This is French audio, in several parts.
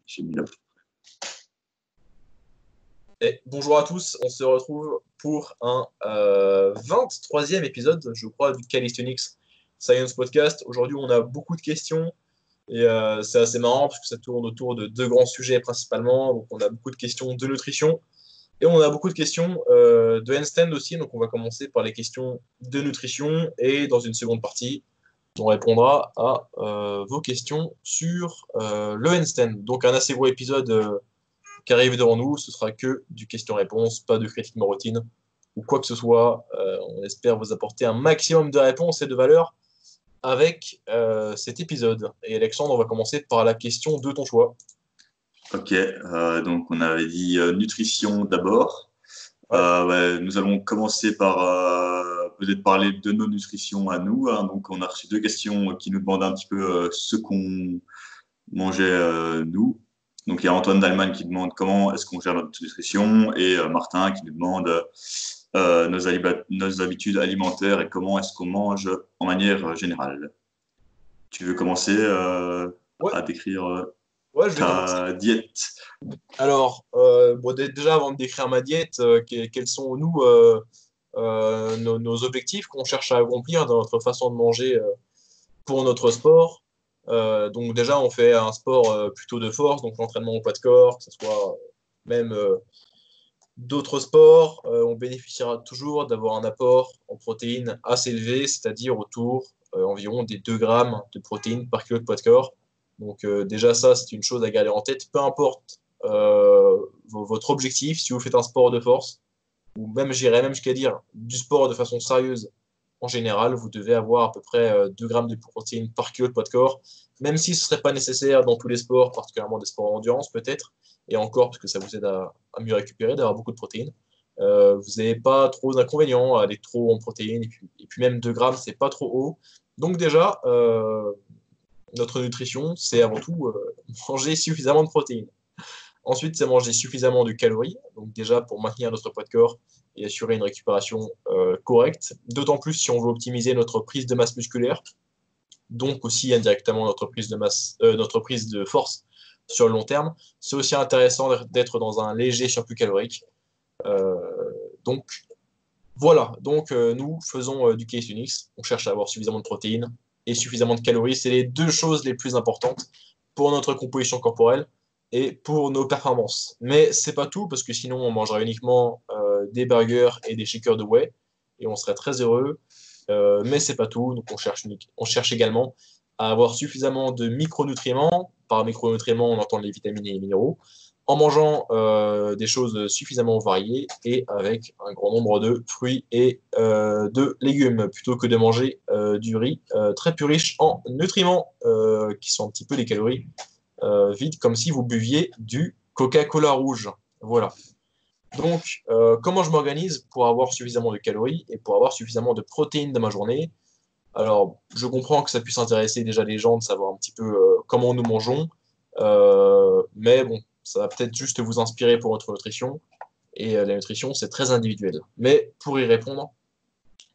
j'ai mis la... Et bonjour à tous, on se retrouve pour un 23e épisode, je crois, du Calisthenics Science Podcast. Aujourd'hui, on a beaucoup de questions et c'est assez marrant parce que ça tourne autour de deux grands sujets principalement. Donc, on a beaucoup de questions de nutrition et on a beaucoup de questions de handstand aussi. Donc, on va commencer par les questions de nutrition et dans une seconde partie, on répondra à vos questions sur le handstand. Donc, un assez gros épisode. Qui arrive devant nous, ce sera que du question-réponse, pas de critique morotine ou quoi que ce soit. On espère vous apporter un maximum de réponses et de valeur avec cet épisode. Et Alexandre, on va commencer par la question de ton choix. Ok, donc on avait dit nutrition d'abord. Ouais. Nous allons commencer par peut-être parler de nos nutritions à nous. Hein. Donc on a reçu deux questions qui nous demandent un petit peu ce qu'on mangeait nous. Donc il y a Antoine d'Allemagne qui demande comment est-ce qu'on gère notre nutrition et Martin qui nous demande nos habitudes alimentaires et comment est-ce qu'on mange en manière générale. Tu veux commencer Ouais, à décrire ouais, je vais commencer. ta diète? Alors, déjà, avant de décrire ma diète, quels sont, nous, nos objectifs qu'on cherche à accomplir dans notre façon de manger pour notre sport. Donc déjà, on fait un sport plutôt de force, donc l'entraînement au poids de corps, que ce soit même d'autres sports. On bénéficiera toujours d'avoir un apport en protéines assez élevé, c'est-à-dire autour environ des 2 grammes de protéines par kilo de poids de corps. Donc déjà, ça, c'est une chose à garder en tête. Peu importe votre objectif, si vous faites un sport de force, ou même, j'irais même jusqu'à dire, du sport de façon sérieuse, en général, vous devez avoir à peu près 2 grammes de protéines par kilo de poids de corps, même si ce ne serait pas nécessaire dans tous les sports, particulièrement des sports d'endurance peut-être, et encore parce que ça vous aide à mieux récupérer, d'avoir beaucoup de protéines. Vous n'avez pas trop d'inconvénients à aller trop en protéines, et puis même 2 grammes, c'est pas trop haut. Donc déjà, notre nutrition, c'est avant tout manger suffisamment de protéines. Ensuite, c'est manger suffisamment de calories, donc déjà pour maintenir notre poids de corps et assurer une récupération correcte, d'autant plus si on veut optimiser notre prise de masse musculaire, donc aussi indirectement notre prise de force sur le long terme. C'est aussi intéressant d'être dans un léger surplus calorique. Euh, donc voilà, donc nous faisons du calisthenics, on cherche à avoir suffisamment de protéines et suffisamment de calories. C'est les deux choses les plus importantes pour notre composition corporelle et pour nos performances. Mais c'est pas tout, parce que sinon on mangerait uniquement des burgers et des shakers de whey, et on serait très heureux. Mais c'est pas tout, donc on cherche également à avoir suffisamment de micronutriments. Par micronutriments, on entend les vitamines et les minéraux, en mangeant des choses suffisamment variées et avec un grand nombre de fruits et de légumes, plutôt que de manger du riz très peu riche en nutriments, qui sont un petit peu des calories vides, comme si vous buviez du Coca-Cola rouge. Voilà. Donc, comment je m'organise pour avoir suffisamment de calories et pour avoir suffisamment de protéines dans ma journée? Alors, je comprends que ça puisse intéresser déjà les gens de savoir un petit peu comment nous mangeons, mais bon, ça va peut-être juste vous inspirer pour votre nutrition, et la nutrition, c'est très individuel. Mais pour y répondre,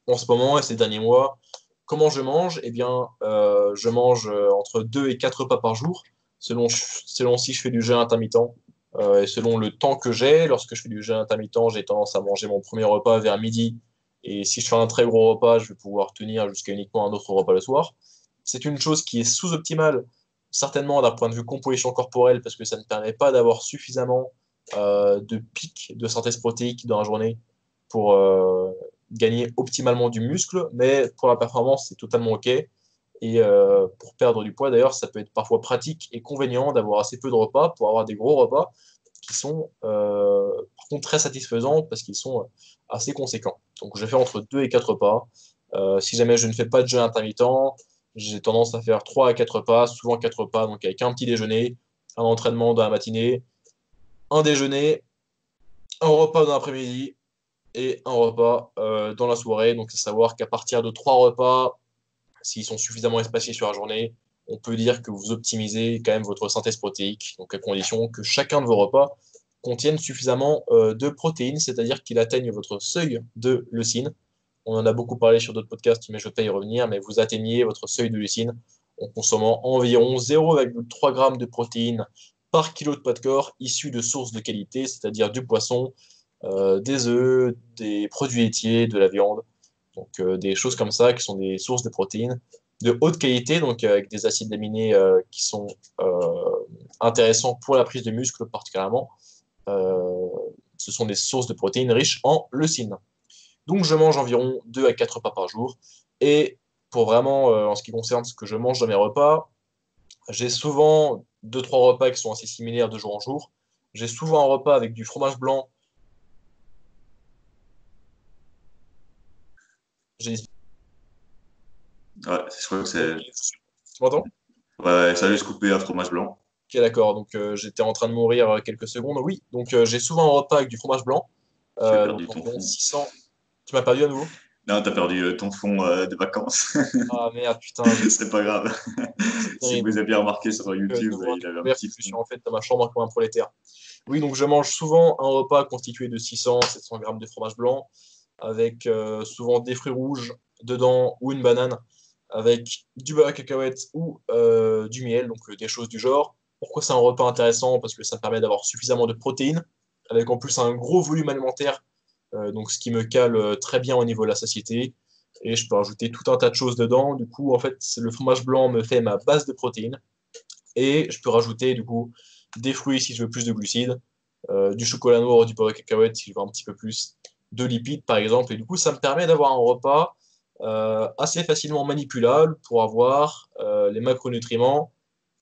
en ce moment et ces derniers mois, comment je mange? Eh bien, je mange entre 2 et 4 repas par jour, selon si je fais du jeûne intermittent et selon le temps que j'ai. Lorsque je fais du jeûne intermittent, j'ai tendance à manger mon premier repas vers midi. Et si je fais un très gros repas, je vais pouvoir tenir jusqu'à uniquement un autre repas le soir. C'est une chose qui est sous-optimale, certainement d'un point de vue composition corporelle, parce que ça ne permet pas d'avoir suffisamment de pics de synthèse protéique dans la journée pour gagner optimalement du muscle, mais pour la performance, c'est totalement OK. Et pour perdre du poids, d'ailleurs, ça peut être parfois pratique et convénient d'avoir assez peu de repas pour avoir des gros repas qui sont par contre très satisfaisants parce qu'ils sont assez conséquents. Donc je fais entre 2 et 4 repas. Si jamais je ne fais pas de jeûne intermittent, j'ai tendance à faire 3 à 4 repas, souvent 4 repas, donc avec un petit déjeuner, un entraînement dans la matinée, un déjeuner, un repas dans l'après-midi et un repas dans la soirée. Donc, c'est savoir qu'à partir de 3 repas, s'ils sont suffisamment espacés sur la journée, on peut dire que vous optimisez quand même votre synthèse protéique, donc à condition que chacun de vos repas contienne suffisamment de protéines, c'est-à-dire qu'il atteigne votre seuil de leucine. On en a beaucoup parlé sur d'autres podcasts, mais je ne vais pas y revenir, mais vous atteignez votre seuil de leucine en consommant environ 0,3 g de protéines par kilo de poids de corps issus de sources de qualité, c'est-à-dire du poisson, des œufs, des produits laitiers, de la viande. Donc des choses comme ça qui sont des sources de protéines de haute qualité, donc avec des acides aminés qui sont intéressants pour la prise de muscle particulièrement. Euh, Ce sont des sources de protéines riches en leucine. Donc je mange environ 2 à 4 repas par jour. Et pour vraiment, en ce qui concerne ce que je mange dans mes repas, j'ai souvent deux trois repas qui sont assez similaires de jour en jour. J'ai souvent un repas avec du fromage blanc. J'ai... Ouais, je crois que c'est. Tu m'entends? Ouais, ça a juste coupé un fromage blanc. Ok, d'accord. Donc j'étais en train de mourir quelques secondes. Oui, donc j'ai souvent un repas avec du fromage blanc. Tu as Donc perdu ton environ fond. 600. Tu m'as perdu à nouveau? Non, t'as perdu ton fond de vacances. Ah merde, putain, C'est pas grave. c'est Si vous terrible. avez bien remarqué sur De YouTube, nouveau il avait un découvert petit que je suis fond. en fait dans ma chambre comme un prolétaire. Oui, donc je mange souvent un repas constitué de 600-700 grammes de fromage blanc, avec souvent des fruits rouges dedans ou une banane, avec du beurre à cacahuète ou du miel, donc des choses du genre. Pourquoi c'est un repas intéressant? Parce que ça me permet d'avoir suffisamment de protéines, avec en plus un gros volume alimentaire, donc ce qui me cale très bien au niveau de la satiété. Et je peux rajouter tout un tas de choses dedans. Du coup, en fait, le fromage blanc me fait ma base de protéines. Et je peux rajouter du coup des fruits si je veux plus de glucides, du chocolat noir ou du beurre de cacahuète si je veux un petit peu plus de lipides par exemple. Et du coup, ça me permet d'avoir un repas assez facilement manipulable pour avoir les macronutriments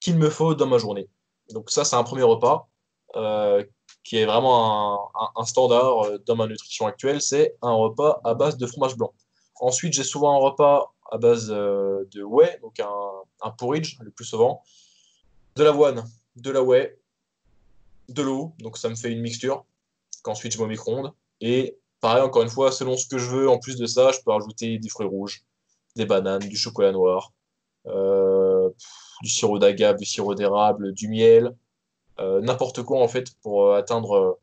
qu'il me faut dans ma journée. Donc ça, c'est un premier repas euh, qui est vraiment un standard dans ma nutrition actuelle, c'est un repas à base de fromage blanc. Ensuite, j'ai souvent un repas à base de whey, donc un porridge le plus souvent, de l'avoine, de la whey, de l'eau, donc ça me fait une mixture qu'ensuite je mets au micro-ondes. Et pareil, encore une fois, selon ce que je veux, en plus de ça, je peux rajouter des fruits rouges, des bananes, du chocolat noir, euh, du sirop d'agave, du sirop d'érable, du miel, n'importe quoi en fait pour atteindre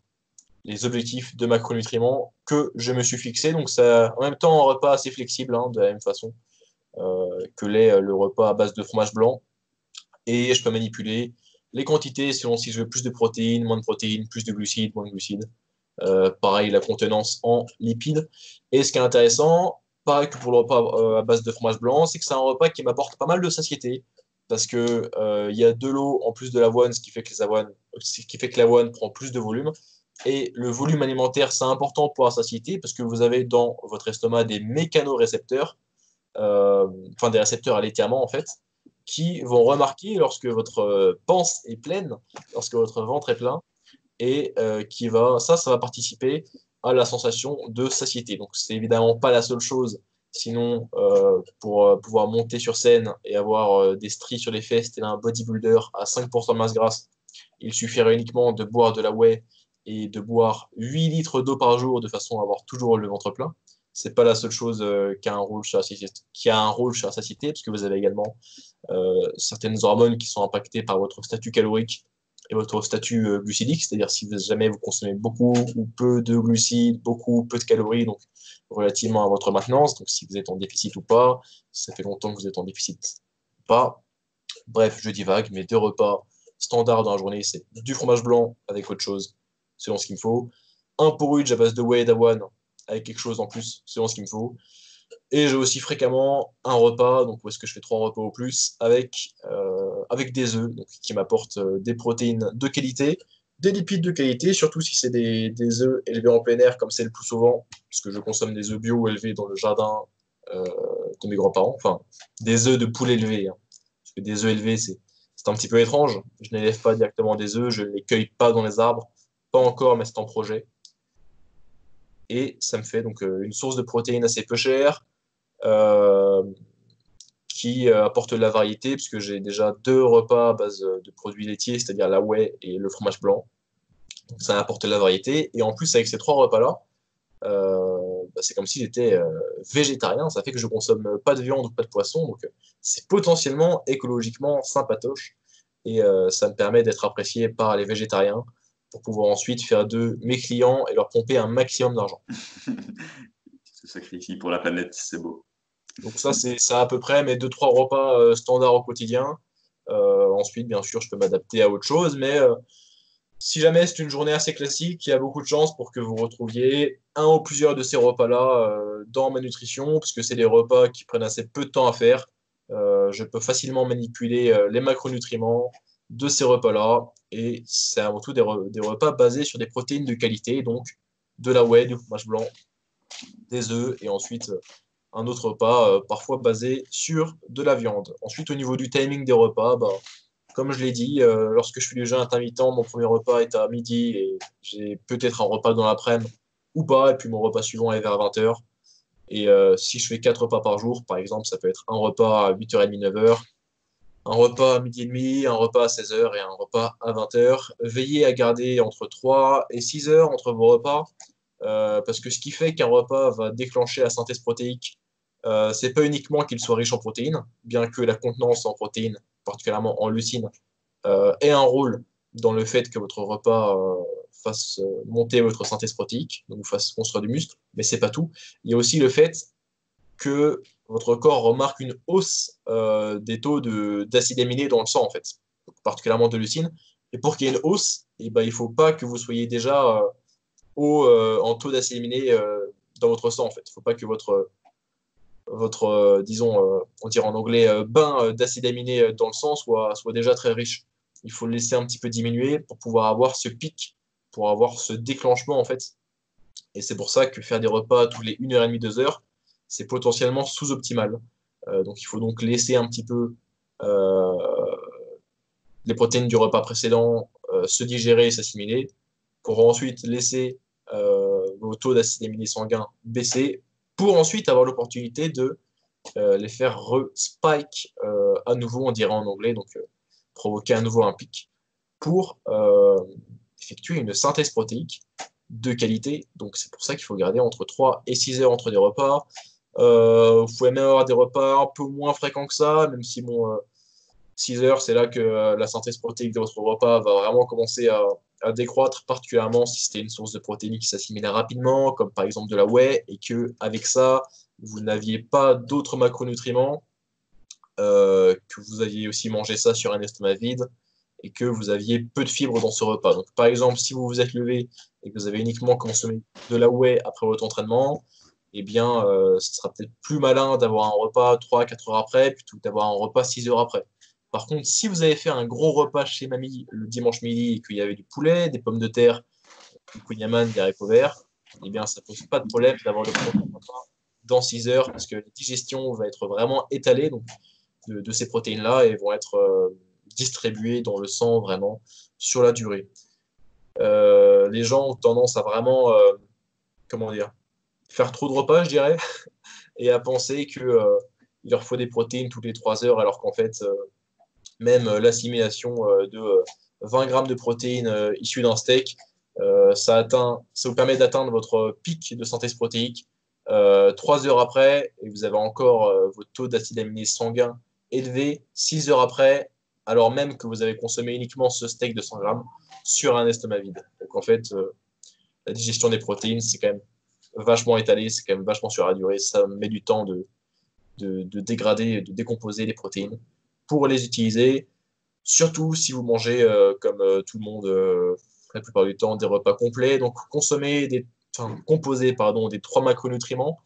les objectifs de macronutriments que je me suis fixé. Donc ça, en même temps, un repas assez flexible, hein, de la même façon que l'est le repas à base de fromage blanc. Et je peux manipuler les quantités selon si je veux plus de protéines, plus de glucides, moins de glucides. Pareil, la contenance en lipides. Et ce qui est intéressant, pareil que pour le repas à base de fromage blanc, c'est que c'est un repas qui m'apporte pas mal de satiété parce que il y a de l'eau en plus de l'avoine, ce qui fait que l'avoine prend plus de volume. Et le volume alimentaire, c'est important pour la satiété parce que vous avez dans votre estomac des mécanorécepteurs, enfin des récepteurs à l'étirement en fait, qui vont remarquer lorsque votre panse est pleine, lorsque votre ventre est plein, et ça va participer à la sensation de satiété. Donc c'est évidemment pas la seule chose, sinon pour pouvoir monter sur scène et avoir des stries sur les fesses, tel un bodybuilder à 5% de masse grasse, il suffirait uniquement de boire de la whey et de boire 8 litres d'eau par jour de façon à avoir toujours le ventre plein. C'est pas la seule chose qui a un rôle sur la satiété, parce que vous avez également certaines hormones qui sont impactées par votre statut calorique et votre statut glucidique, c'est-à-dire si jamais vous consommez beaucoup ou peu de glucides, beaucoup ou peu de calories, donc relativement à votre maintenance, donc si vous êtes en déficit ou pas, si ça fait longtemps que vous êtes en déficit ou pas. Bref, je divague, mes deux repas standards dans la journée, c'est du fromage blanc avec autre chose, selon ce qu'il me faut, un porridge à base de whey et d'avoine avec quelque chose en plus, selon ce qu'il me faut, et j'ai aussi fréquemment un repas, donc où est-ce que je fais trois repas au plus, avec des œufs, donc, qui m'apportent des protéines de qualité, des lipides de qualité, surtout si c'est des œufs élevés en plein air, comme c'est le plus souvent, puisque je consomme des œufs bio élevés dans le jardin euh, de mes grands-parents, enfin, des œufs de poule élevés, hein. Parce que des œufs élevés, c'est un petit peu étrange. Je n'élève pas directement des œufs, je ne les cueille pas dans les arbres, pas encore, mais c'est en projet. Et ça me fait donc une source de protéines assez peu chère, euh, qui apporte de la variété, puisque j'ai déjà deux repas à base de produits laitiers, c'est-à-dire la whey et le fromage blanc. Donc ça apporte de la variété. Et en plus, avec ces trois repas-là, c'est comme si j'étais végétarien. Ça fait que je consomme pas de viande ou pas de poisson. Donc c'est potentiellement écologiquement sympatoche. Et ça me permet d'être apprécié par les végétariens pour pouvoir ensuite faire de mes clients et leur pomper un maximum d'argent. Tu te sacrifies pour la planète, c'est beau. Donc ça, c'est ça à peu près mes deux, trois repas standards au quotidien. Ensuite, bien sûr, je peux m'adapter à autre chose, mais si jamais c'est une journée assez classique, il y a beaucoup de chances pour que vous retrouviez un ou plusieurs de ces repas-là dans ma nutrition, parce que c'est des repas qui prennent assez peu de temps à faire. Je peux facilement manipuler les macronutriments de ces repas-là, et c'est avant tout des repas basés sur des protéines de qualité, donc de la whey, du fromage blanc, des œufs, et ensuite un autre repas parfois basé sur de la viande. Ensuite, au niveau du timing des repas, bah, comme je l'ai dit, lorsque je fais du jeûne intermittent, mon premier repas est à midi et j'ai peut-être un repas dans l'après-midi ou pas, et puis mon repas suivant est vers 20h. Et si je fais 4 repas par jour, par exemple, ça peut être un repas à 8h30, 9h, un repas à midi et demi, un repas à 16h et un repas à 20h. Veillez à garder entre 3 et 6 heures entre vos repas, parce que ce qui fait qu'un repas va déclencher la synthèse protéique, c'est pas uniquement qu'il soit riche en protéines, bien que la contenance en protéines, particulièrement en leucine, ait un rôle dans le fait que votre repas fasse monter votre synthèse protéique, donc vous fasse construire du muscle, mais c'est pas tout. Il y a aussi le fait que votre corps remarque une hausse des taux d'acides aminés dans le sang, en fait, particulièrement de leucine. Et pour qu'il y ait une hausse, eh ben, il ne faut pas que vous soyez déjà haut en taux d'acides aminés dans votre sang, en fait. Il ne faut pas que disons, on dirait en anglais, bain d'acides aminés dans le sang soit déjà très riche. Il faut le laisser un petit peu diminuer pour pouvoir avoir ce pic, pour avoir ce déclenchement, en fait. Et c'est pour ça que faire des repas tous les 1h30, 2 heures, c'est potentiellement sous-optimal. Donc il faut donc laisser un petit peu euh, les protéines du repas précédent se digérer et s'assimiler, pour ensuite laisser vos taux d'acides aminés sanguins baisser, pour ensuite avoir l'opportunité de les faire re-spike à nouveau, on dirait en anglais, donc provoquer à nouveau un pic, pour effectuer une synthèse protéique de qualité. Donc c'est pour ça qu'il faut garder entre 3 et 6 heures entre des repas. Vous pouvez même avoir des repas un peu moins fréquents que ça, même si bon, 6 heures, c'est là que la synthèse protéique de votre repas va vraiment commencer à décroître, particulièrement si c'était une source de protéines qui s'assimilait rapidement, comme par exemple de la whey, et que avec ça, vous n'aviez pas d'autres macronutriments, que vous aviez aussi mangé ça sur un estomac vide, et que vous aviez peu de fibres dans ce repas. Donc, par exemple, si vous vous êtes levé et que vous avez uniquement consommé de la whey après votre entraînement, eh bien, ce sera peut-être plus malin d'avoir un repas 3 à 4 heures après plutôt que d'avoir un repas 6 heures après. Par contre, si vous avez fait un gros repas chez mamie le dimanche midi et qu'il y avait du poulet, des pommes de terre, du kouign-amann, des haricots verts, eh bien, ça ne pose pas de problème d'avoir le premier repas dans 6 heures parce que la digestion va être vraiment étalée donc, de ces protéines-là et vont être distribuées dans le sang vraiment sur la durée. Les gens ont tendance à vraiment, comment dire, faire trop de repas, je dirais, et à penser que il leur faut des protéines toutes les 3 heures, alors qu'en fait, même l'assimilation de 20 grammes de protéines issues d'un steak, ça vous permet d'atteindre votre pic de synthèse protéique 3 heures après, et vous avez encore votre taux d'acide aminé sanguin élevé 6 heures après, alors même que vous avez consommé uniquement ce steak de 100 grammes sur un estomac vide. Donc en fait, la digestion des protéines, c'est quand même vachement étalé, c'est quand même vachement sur la durée, ça met du temps de dégrader, de décomposer les protéines pour les utiliser, surtout si vous mangez comme tout le monde la plupart du temps des repas complets, donc composer pardon, des 3 macronutriments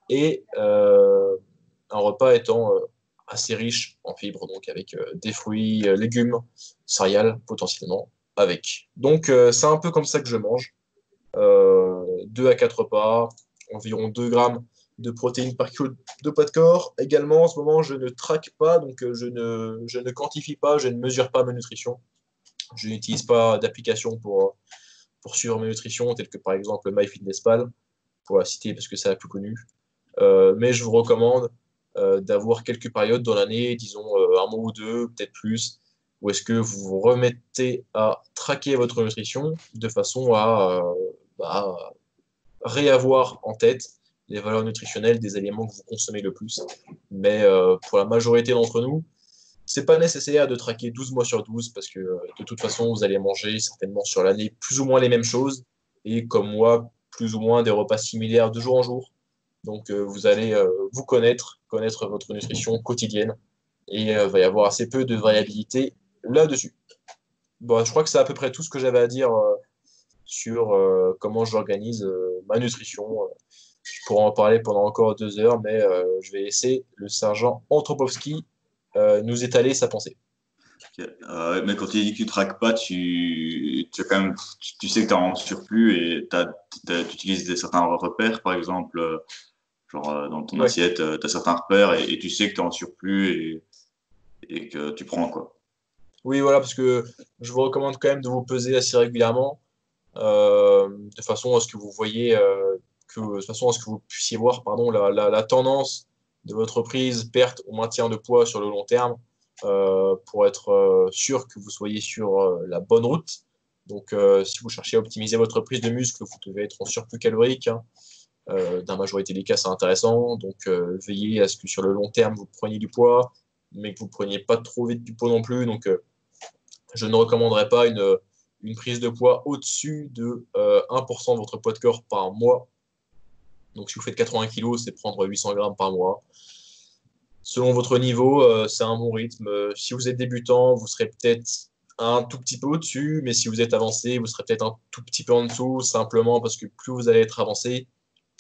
et un repas étant assez riche en fibres, donc avec des fruits, légumes, céréales potentiellement avec. Donc c'est un peu comme ça que je mange. 2 à 4 repas, environ 2 grammes de protéines par kilo de poids de corps. Également, en ce moment, je ne traque pas, donc je ne quantifie pas, je ne mesure pas ma nutrition. Je n'utilise pas d'application pour suivre ma nutrition, telle que par exemple MyFitnessPal, pour la citer parce que c'est la plus connue. Mais je vous recommande d'avoir quelques périodes dans l'année, disons un mois ou deux, peut-être plus, où est-ce que vous vous remettez à traquer votre nutrition de façon à bah, réavoir en tête les valeurs nutritionnelles des aliments que vous consommez le plus. Mais pour la majorité d'entre nous, c'est pas nécessaire de traquer 12 mois sur 12 parce que de toute façon, vous allez manger certainement sur l'année plus ou moins les mêmes choses et comme moi, plus ou moins des repas similaires de jour en jour. Donc vous allez vous connaître votre nutrition quotidienne et il va y avoir assez peu de variabilité là-dessus. Bon, je crois que c'est à peu près tout ce que j'avais à dire sur comment j'organise ma nutrition. Je pourrais en parler pendant encore 2 heures, mais je vais laisser le sergent Antropovski nous étaler sa pensée. Ok. Mais quand tu dis que tu traques pas, tu, as quand même, tu sais que tu es en surplus et tu utilises certains repères, par exemple, genre dans ton Ouais. assiette, tu as certains repères et tu sais que tu es en surplus et que tu prends quoi. Oui, voilà, parce que je vous recommande quand même de vous peser assez régulièrement, de façon à ce que vous voyez, de façon à ce que vous puissiez voir, pardon, la tendance de votre prise, perte ou maintien de poids sur le long terme, pour être sûr que vous soyez sur la bonne route. Donc, si vous cherchez à optimiser votre prise de muscle, vous devez être en surplus calorique, hein. Dans la majorité des cas, c'est intéressant. Donc, veillez à ce que sur le long terme, vous preniez du poids, mais que vous ne preniez pas trop vite du poids non plus. Donc, je ne recommanderais pas une prise de poids au-dessus de 1% de votre poids de corps par mois. Donc, si vous faites 80 kg, c'est prendre 800 grammes par mois. Selon votre niveau, c'est un bon rythme. Si vous êtes débutant, vous serez peut-être un tout petit peu au-dessus, mais si vous êtes avancé, vous serez peut-être un tout petit peu en dessous, simplement parce que plus vous allez être avancé,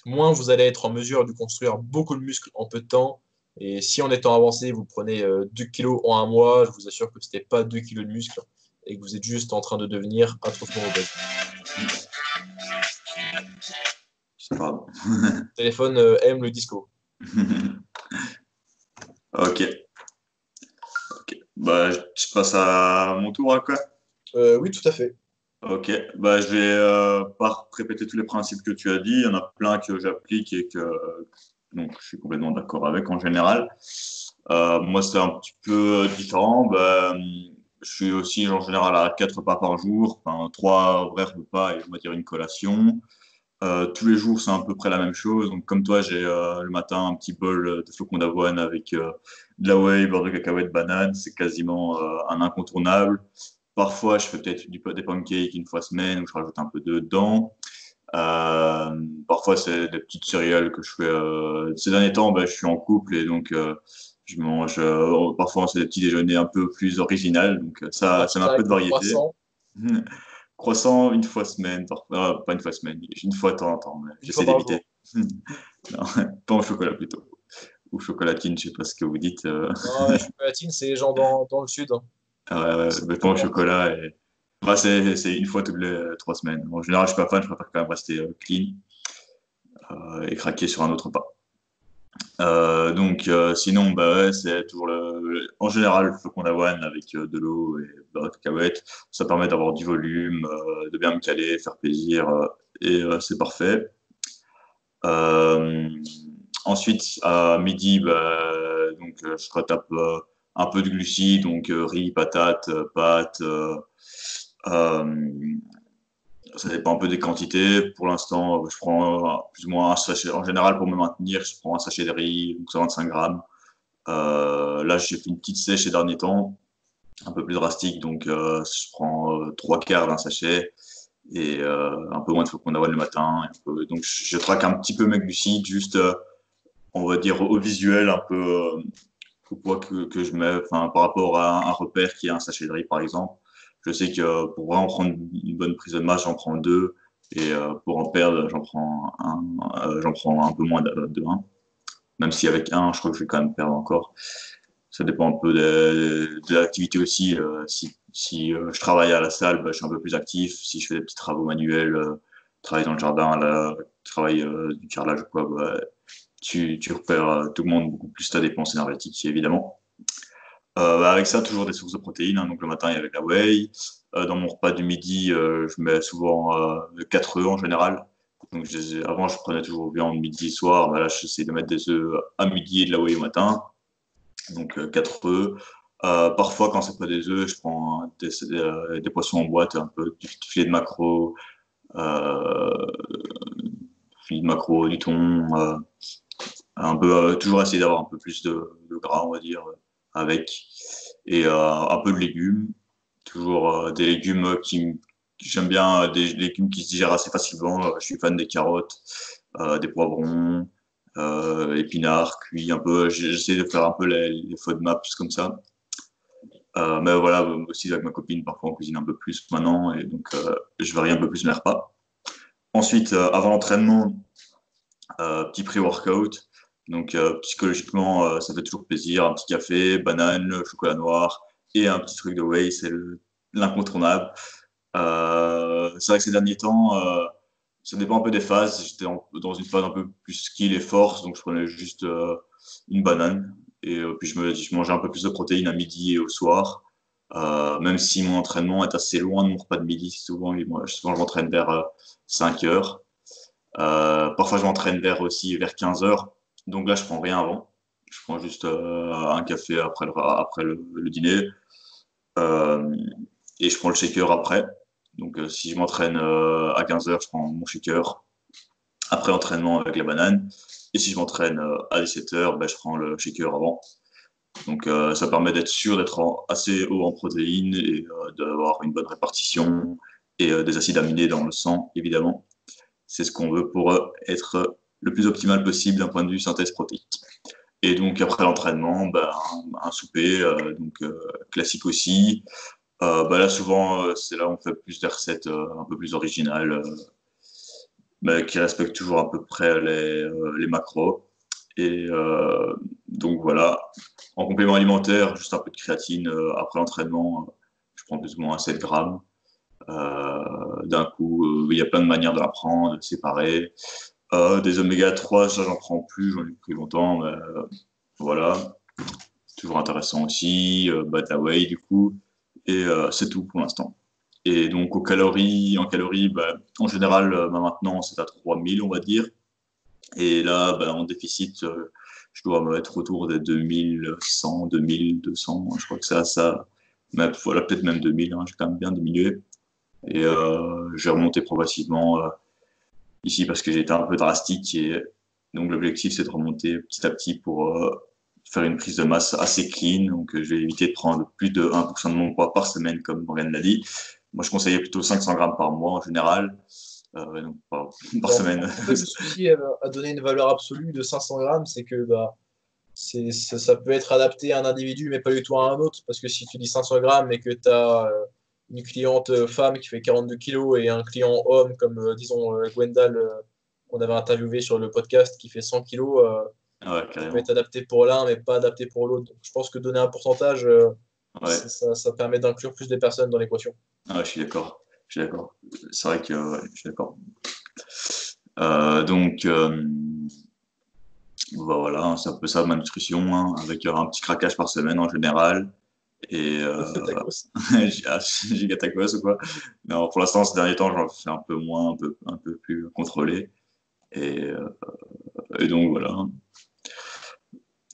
moins vous allez être en mesure de construire beaucoup de muscles en peu de temps. Et si en étant avancé, vous prenez 2 kilos en un mois, je vous assure que ce n'était pas 2 kilos de muscles et que vous êtes juste en train de devenir atrocement obèse. C'est pas grave. Le téléphone aime le disco. Ok, ok. Bah, je passe à mon tour, hein, quoi. Oui, tout à fait. Ok, bah, je vais pas répéter tous les principes que tu as dit. Il y en a plein que j'applique et que donc, je suis complètement d'accord avec en général. Moi, c'est un petit peu différent. Bah, je suis aussi en général à 4 repas par jour, enfin, 3 vrais repas et on va dire une collation. Tous les jours, c'est à peu près la même chose. Donc, comme toi, j'ai le matin un petit bol de flocons d'avoine avec de la whey, beurre de cacahuète, banane. C'est quasiment un incontournable. Parfois, je fais peut-être des pancakes une fois semaine où je rajoute un peu dedans. Parfois, c'est des petites céréales que je fais. Ces derniers temps, bah, je suis en couple et donc je mange. Parfois, c'est des petits déjeuners un peu plus original. Donc, ça met un peu Hashtag de variété. croissant Croissant une fois semaine, pas une fois semaine, une fois de temps en temps, mais une fois j'essaie par jour. d'éviter. Non, pas au chocolat plutôt. Ou chocolatine, je sais pas ce que vous dites. Non, la chocolatine, c'est les gens dans le sud, hein. C'est Mais très pas au bon. chocolat. Et... Bah, c'est une fois toutes les 3 semaines. En général, je suis pas fan, je préfère quand même rester clean et craquer sur un autre pas. Donc, sinon, bah, ouais, c'est toujours en général le flocon d'avoine avec de l'eau et beurre de cacahuète. Ça permet d'avoir du volume, de bien me caler, faire plaisir et c'est parfait. Euh, Ensuite, à midi, bah, donc, je retape un peu de glucides, donc riz, patates, pâtes. Euh, Ça dépend un peu des quantités. Pour l'instant, je prends plus ou moins un sachet. En général, pour me maintenir, je prends un sachet de riz, donc 125 grammes. Là, j'ai fait une petite sèche ces derniers temps, un peu plus drastique, donc je prends 3 quarts d'un sachet et un peu moins de flocons d'avoine le matin. Donc, je traque un petit peu mes glucides, juste, on va dire, au visuel, un peu au poids que je mets, enfin, par rapport à un repère qui est un sachet de riz, par exemple. Je sais que pour vraiment prendre une bonne prise de masse, j'en prends deux. Et pour en perdre, j'en prends un peu moins de un. Même si avec un, je crois que je vais quand même perdre encore. Ça dépend un peu de l'activité aussi. Si je travaille à la salle, bah, je suis un peu plus actif. Si je fais des petits travaux manuels, travail dans le jardin, là, travail du carrelage ou quoi, bah, tu repères, tu augmentes beaucoup plus ta dépense énergétique, évidemment. Bah, avec ça, toujours des sources de protéines, hein. Donc le matin, il y avait de la whey. Dans mon repas du midi, je mets souvent 4 œufs en général. Donc avant, je prenais toujours viande midi, soir. Bah, là, j'essaie de mettre des œufs à midi et de la whey au matin. Donc 4 œufs. Parfois, quand c'est pas des œufs, je prends des poissons en boîte, un peu du filet de maquereau, euh, du thon. Un peu, toujours essayer d'avoir un peu plus de gras, on va dire, avec. Et un peu de légumes. Toujours des légumes j'aime bien des légumes qui se digèrent assez facilement. Je suis fan des carottes, des poivrons, épinards, cuits un peu. J'essaie de faire un peu les FODMAPs comme ça. Mais voilà, aussi avec ma copine, parfois on cuisine un peu plus maintenant, et donc je varie un peu plus mes repas. Ensuite, avant l'entraînement, petit pré-workout. Donc psychologiquement, ça fait toujours plaisir. Un petit café, banane, chocolat noir et un petit truc de whey, c'est l'incontournable. C'est vrai que ces derniers temps, ça dépend un peu des phases. J'étais dans une phase un peu plus skill et force, donc je prenais juste une banane. Et puis je mangeais un peu plus de protéines à midi et au soir. Même si mon entraînement est assez loin de mon repas de midi, souvent je m'entraîne vers 5 heures. Parfois je m'entraîne vers 15 heures. Donc là, je prends rien avant. Je prends juste un café après le dîner. Euh, et je prends le shaker après. Donc, si je m'entraîne à 15 heures, je prends mon shaker après l'entraînement avec la banane. Et si je m'entraîne à 17 heures, ben, je prends le shaker avant. Donc, ça permet d'être sûr d'être assez haut en protéines et d'avoir une bonne répartition et des acides aminés dans le sang, évidemment. C'est ce qu'on veut pour être le plus optimal possible d'un point de vue synthèse protéique. Et donc, après l'entraînement, ben, un souper classique aussi. Là, souvent, c'est là où on fait plus des recettes un peu plus originales, mais qui respectent toujours à peu près les macros. Et donc, voilà. En complément alimentaire, juste un peu de créatine après l'entraînement. Je prends plus ou moins 7 grammes. D'un coup, il y a plein de manières de la prendre, séparée. Des oméga 3, ça, j'en prends plus, j'en ai pris longtemps, mais voilà. Toujours intéressant aussi. Bata whey, du coup. Et c'est tout pour l'instant. Et donc, en calories, en général, maintenant, c'est à 3000, on va dire. Et là, en déficit, je dois me mettre autour des 2100, 2200. Je crois que c'est à ça. Mais voilà, peut-être même 2000. Hein, j'ai quand même bien diminué. Et j'ai remonté progressivement ici parce que j'ai été un peu drastique. Et donc, l'objectif, c'est de remonter petit à petit pour faire une prise de masse assez clean. Donc, je vais éviter de prendre plus de 1% de mon poids par semaine, comme Morgane l'a dit. Moi, je conseillais plutôt 500 grammes par mois en général, donc par Bon, semaine. en fait, le souci à donner une valeur absolue de 500 grammes, c'est que ça peut être adapté à un individu, mais pas du tout à un autre. Parce que si tu dis 500 grammes et que tu as une cliente femme qui fait 42 kilos et un client homme, comme disons Gwendal, qu'on avait interviewé sur le podcast, qui fait 100 kilos, Ouais, ça peut carrément. être adapté pour l'un, mais pas adapté pour l'autre. Donc, je pense que donner un pourcentage, Ouais, ça permet d'inclure plus de personnes dans l'équation. ouais, je suis d'accord. Je suis d'accord. C'est vrai que ouais, je suis d'accord. Donc, voilà, hein, c'est un peu ça ma nutrition, hein, avec un petit craquage par semaine en général. Et Tacos. giga tacos ou quoi. Non, pour l'instant, ces derniers temps, j'en fais un peu moins, un peu plus contrôlé. Et, donc voilà.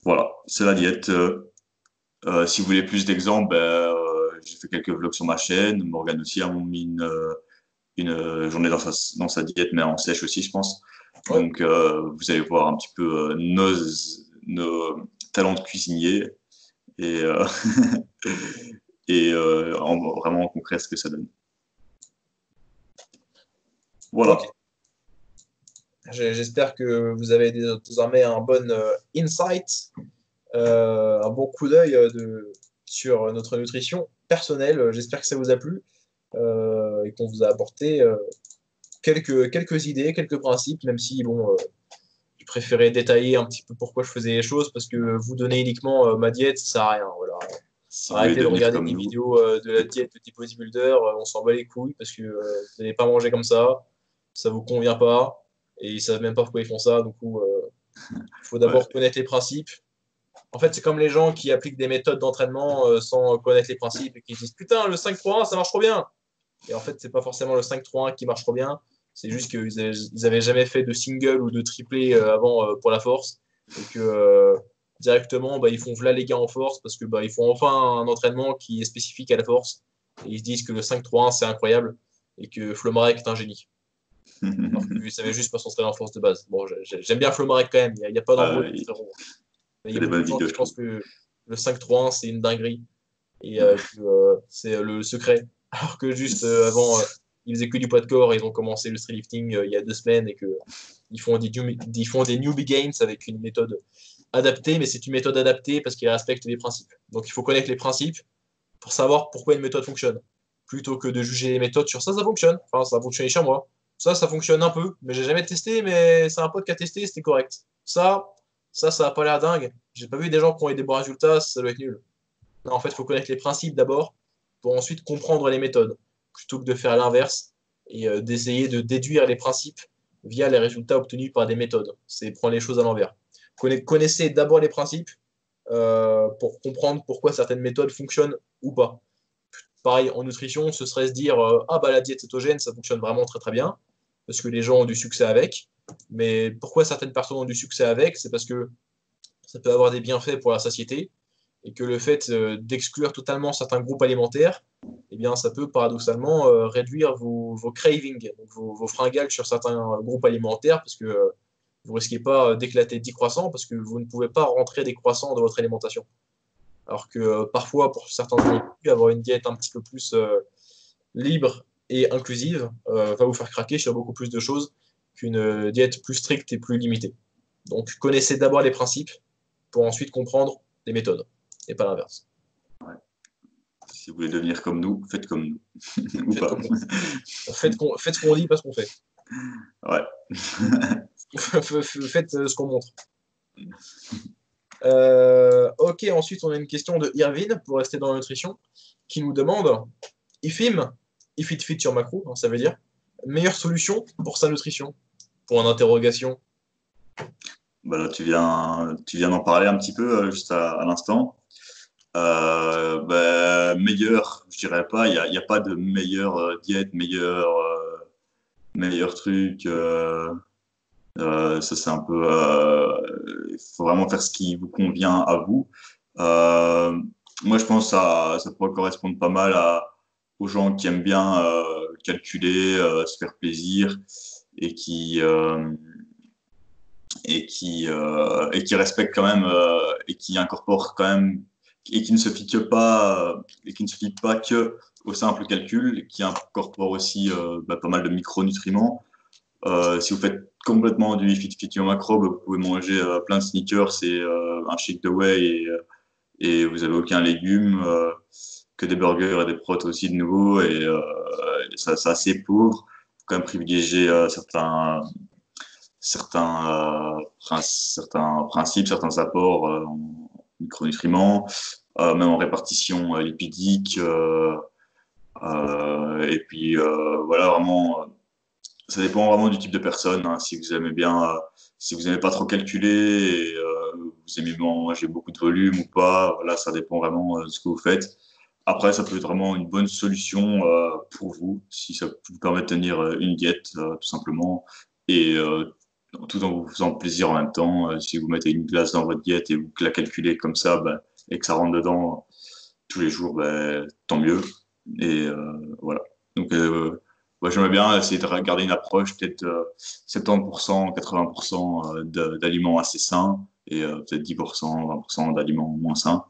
Voilà, c'est la diète. Si vous voulez plus d'exemples, j'ai fait quelques vlogs sur ma chaîne. Morgane aussi a mis une journée dans sa diète, mais en sèche aussi, je pense. Ouais. Donc, vous allez voir un petit peu nos talents de cuisinier et, et vraiment en concret ce que ça donne. Ok. Voilà. J'espère que vous avez désormais un bon insight, un bon coup d'œil sur notre nutrition personnelle. J'espère que ça vous a plu et qu'on vous a apporté quelques idées, quelques principes, même si bon, je préférais détailler un petit peu pourquoi je faisais les choses, parce que vous donner uniquement ma diète, ça sert à rien. Voilà. Si vous voulez Arrêtez de devenir regarder comme des nous, vidéos de la diète de type bodybuilder, on s'en bat les couilles parce que vous n'allez pas manger comme ça vous convient pas, et ils savent même pas pourquoi ils font ça. Du coup, il faut ouais, d'abord connaître les principes. En fait, c'est comme les gens qui appliquent des méthodes d'entraînement sans connaître les principes et qui disent putain, le 5-3-1, ça marche trop bien. Et en fait, c'est pas forcément le 5-3-1 qui marche trop bien. C'est juste qu'ils avaient jamais fait de single ou de triplé avant pour la force et que directement, ils font v'là les gars en force parce que ils font enfin un entraînement qui est spécifique à la force et ils se disent que le 5-3-1 c'est incroyable et que Flomarek est un génie. Alors que lui, il savait juste pas s'entraîner en force de base. Bon, j'aime bien Flomarek quand même, il y a pas d'embrouille, ouais, il frérot. Mais il y fait a des beaucoup bonnes de gens vidéos, qui je pensent trouve. que le 5-3-1 c'est une dinguerie et Ouais. que c'est le secret. Alors que juste avant, ils faisaient que du poids de corps et ils ont commencé le street lifting il y a 2 semaines et qu'ils font ils font des newbie gains avec une méthode adaptée, mais c'est une méthode adaptée parce qu'ils respectent les principes. Donc il faut connaître les principes pour savoir pourquoi une méthode fonctionne, plutôt que de juger les méthodes sur ça fonctionne. Enfin, ça a fonctionné chez moi. Ça fonctionne un peu, mais j'ai jamais testé, mais c'est un pote qui a testé, c'était correct. Ça a pas l'air dingue. J'ai pas vu des gens qui ont eu des bons résultats, ça doit être nul. Non, en fait, il faut connaître les principes d'abord pour ensuite comprendre les méthodes, plutôt que de faire l'inverse et d'essayer de déduire les principes via les résultats obtenus par des méthodes. C'est prendre les choses à l'envers. Connaissez d'abord les principes pour comprendre pourquoi certaines méthodes fonctionnent ou pas. Pareil, en nutrition, ce serait se dire ah bah la diète cétogène, ça fonctionne vraiment très très bien, parce que les gens ont du succès avec. Mais pourquoi certaines personnes ont du succès avec? C'est parce que ça peut avoir des bienfaits pour la satiété, et que le fait d'exclure totalement certains groupes alimentaires, eh bien, ça peut paradoxalement réduire vos cravings, donc vos fringales sur certains groupes alimentaires, parce que vous risquez pas d'éclater 10 croissants, parce que vous ne pouvez pas rentrer des croissants dans votre alimentation. Alors que parfois, pour certains individus, avoir une diète un petit peu plus libre et inclusive va vous faire craquer sur beaucoup plus de choses qu'une diète plus stricte et plus limitée. Donc, connaissez d'abord les principes pour ensuite comprendre les méthodes, et pas l'inverse. Ouais. Si vous voulez devenir comme nous, faites comme nous. Ou Faites pas. comme nous. Faites ce qu'on dit, pas ce qu'on fait. Ouais. Faites ce qu'on montre. Ok, ensuite on a une question de Irvine, pour rester dans la nutrition, qui nous demande IFIM, if it fit sur macro, hein, ça veut dire meilleure solution pour sa nutrition. Pour une interrogation. Bah là, tu viens d'en parler un petit peu juste à l'instant. Bah, meilleur, je dirais pas. Il y a pas de meilleure diète, meilleur truc. Ça, c'est un peu. Il faut vraiment faire ce qui vous convient à vous. Euh, Moi, je pense que ça pourrait correspondre pas mal aux gens qui aiment bien calculer, se faire plaisir et qui respectent quand même et qui incorporent quand même et qui ne se fient que pas et qui ne se fient pas que au simple calcul, qui incorporent aussi pas mal de micronutriments. Si vous faites complètement du fit macro, vous pouvez manger plein de sneakers et un shake de whey et vous avez aucun légume, que des burgers et des protes aussi de nouveau et ça c'est assez pauvre. Il faut quand même privilégier certains principes, certains apports en micronutriments, même en répartition lipidique. Et puis voilà, vraiment, ça dépend vraiment du type de personne. Hein. Si vous aimez bien, si vous aimez pas trop calculer et vous aimez manger beaucoup de volume ou pas, voilà, ça dépend vraiment de ce que vous faites. Après, ça peut être vraiment une bonne solution pour vous, si ça vous permet de tenir une diète, tout simplement, et tout en vous faisant plaisir en même temps. Si vous mettez une glace dans votre diète et vous la calculez comme ça, bah, et que ça rentre dedans tous les jours, bah, tant mieux. Et voilà. Donc, moi, j'aimerais bien essayer de garder une approche peut-être 70%, 80% d'aliments assez sains et peut-être 10%, 20% d'aliments moins sains.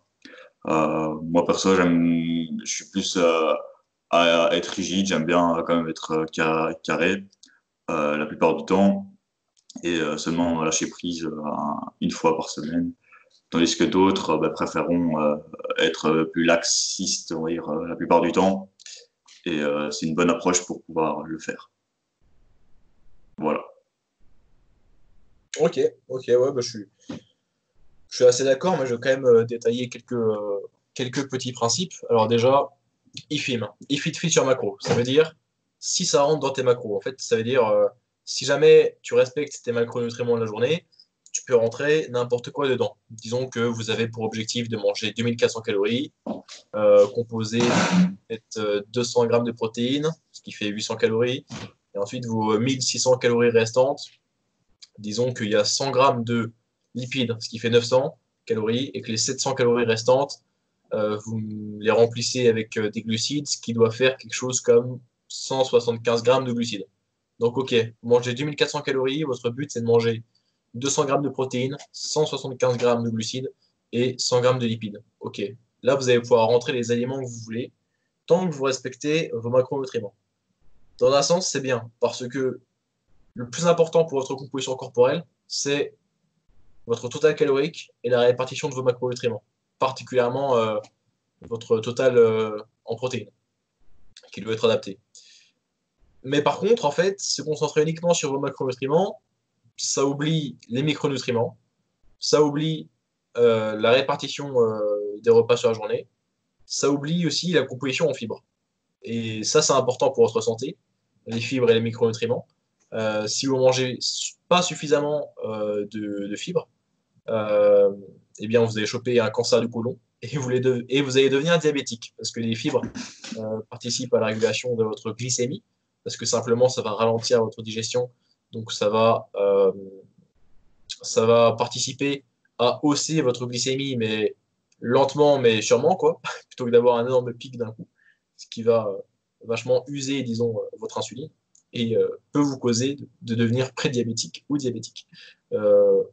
Moi, perso, je suis plus à être rigide. J'aime bien quand même être carré la plupart du temps et seulement lâcher prise une fois par semaine. Tandis que d'autres préféreront être plus laxistes, on va dire, la plupart du temps. Et c'est une bonne approche pour pouvoir le faire. Voilà. Ok, ouais, bah, je suis assez d'accord, mais je vais quand même détailler quelques petits principes. Alors déjà, IFIM, if it fit sur macro, ça veut dire si ça rentre dans tes macros. En fait, ça veut dire si jamais tu respectes tes macronutriments de la journée, tu peux rentrer n'importe quoi dedans. Disons que vous avez pour objectif de manger 2400 calories, composé peut-être 200 grammes de protéines, ce qui fait 800 calories, et ensuite vos 1600 calories restantes, disons qu'il y a 100 grammes de lipides, ce qui fait 900 calories, et que les 700 calories restantes, vous les remplissez avec des glucides, ce qui doit faire quelque chose comme 175 grammes de glucides. Donc, ok, vous mangez 2400 calories, votre but c'est de manger 200 grammes de protéines, 175 grammes de glucides et 100 grammes de lipides. Ok, là vous allez pouvoir rentrer les aliments que vous voulez, tant que vous respectez vos macronutriments. Dans un sens, c'est bien, parce que le plus important pour votre composition corporelle, c'est votre total calorique et la répartition de vos macronutriments, particulièrement votre total en protéines, qui doit être adapté. Mais par contre, en fait, se concentrer uniquement sur vos macronutriments, ça oublie les micronutriments, ça oublie la répartition des repas sur la journée, ça oublie aussi la composition en fibres. Et ça, c'est important pour votre santé, les fibres et les micronutriments. Si vous mangez pas suffisamment de fibres, euh, eh bien, vous allez choper un cancer du côlon et et vous allez devenir diabétique parce que les fibres participent à la régulation de votre glycémie parce que simplement, ça va ralentir votre digestion. Donc, ça va participer à hausser votre glycémie, mais lentement, mais sûrement, quoi, plutôt que d'avoir un énorme pic d'un coup, ce qui va vachement user, disons, votre insuline et peut vous causer de devenir prédiabétique ou diabétique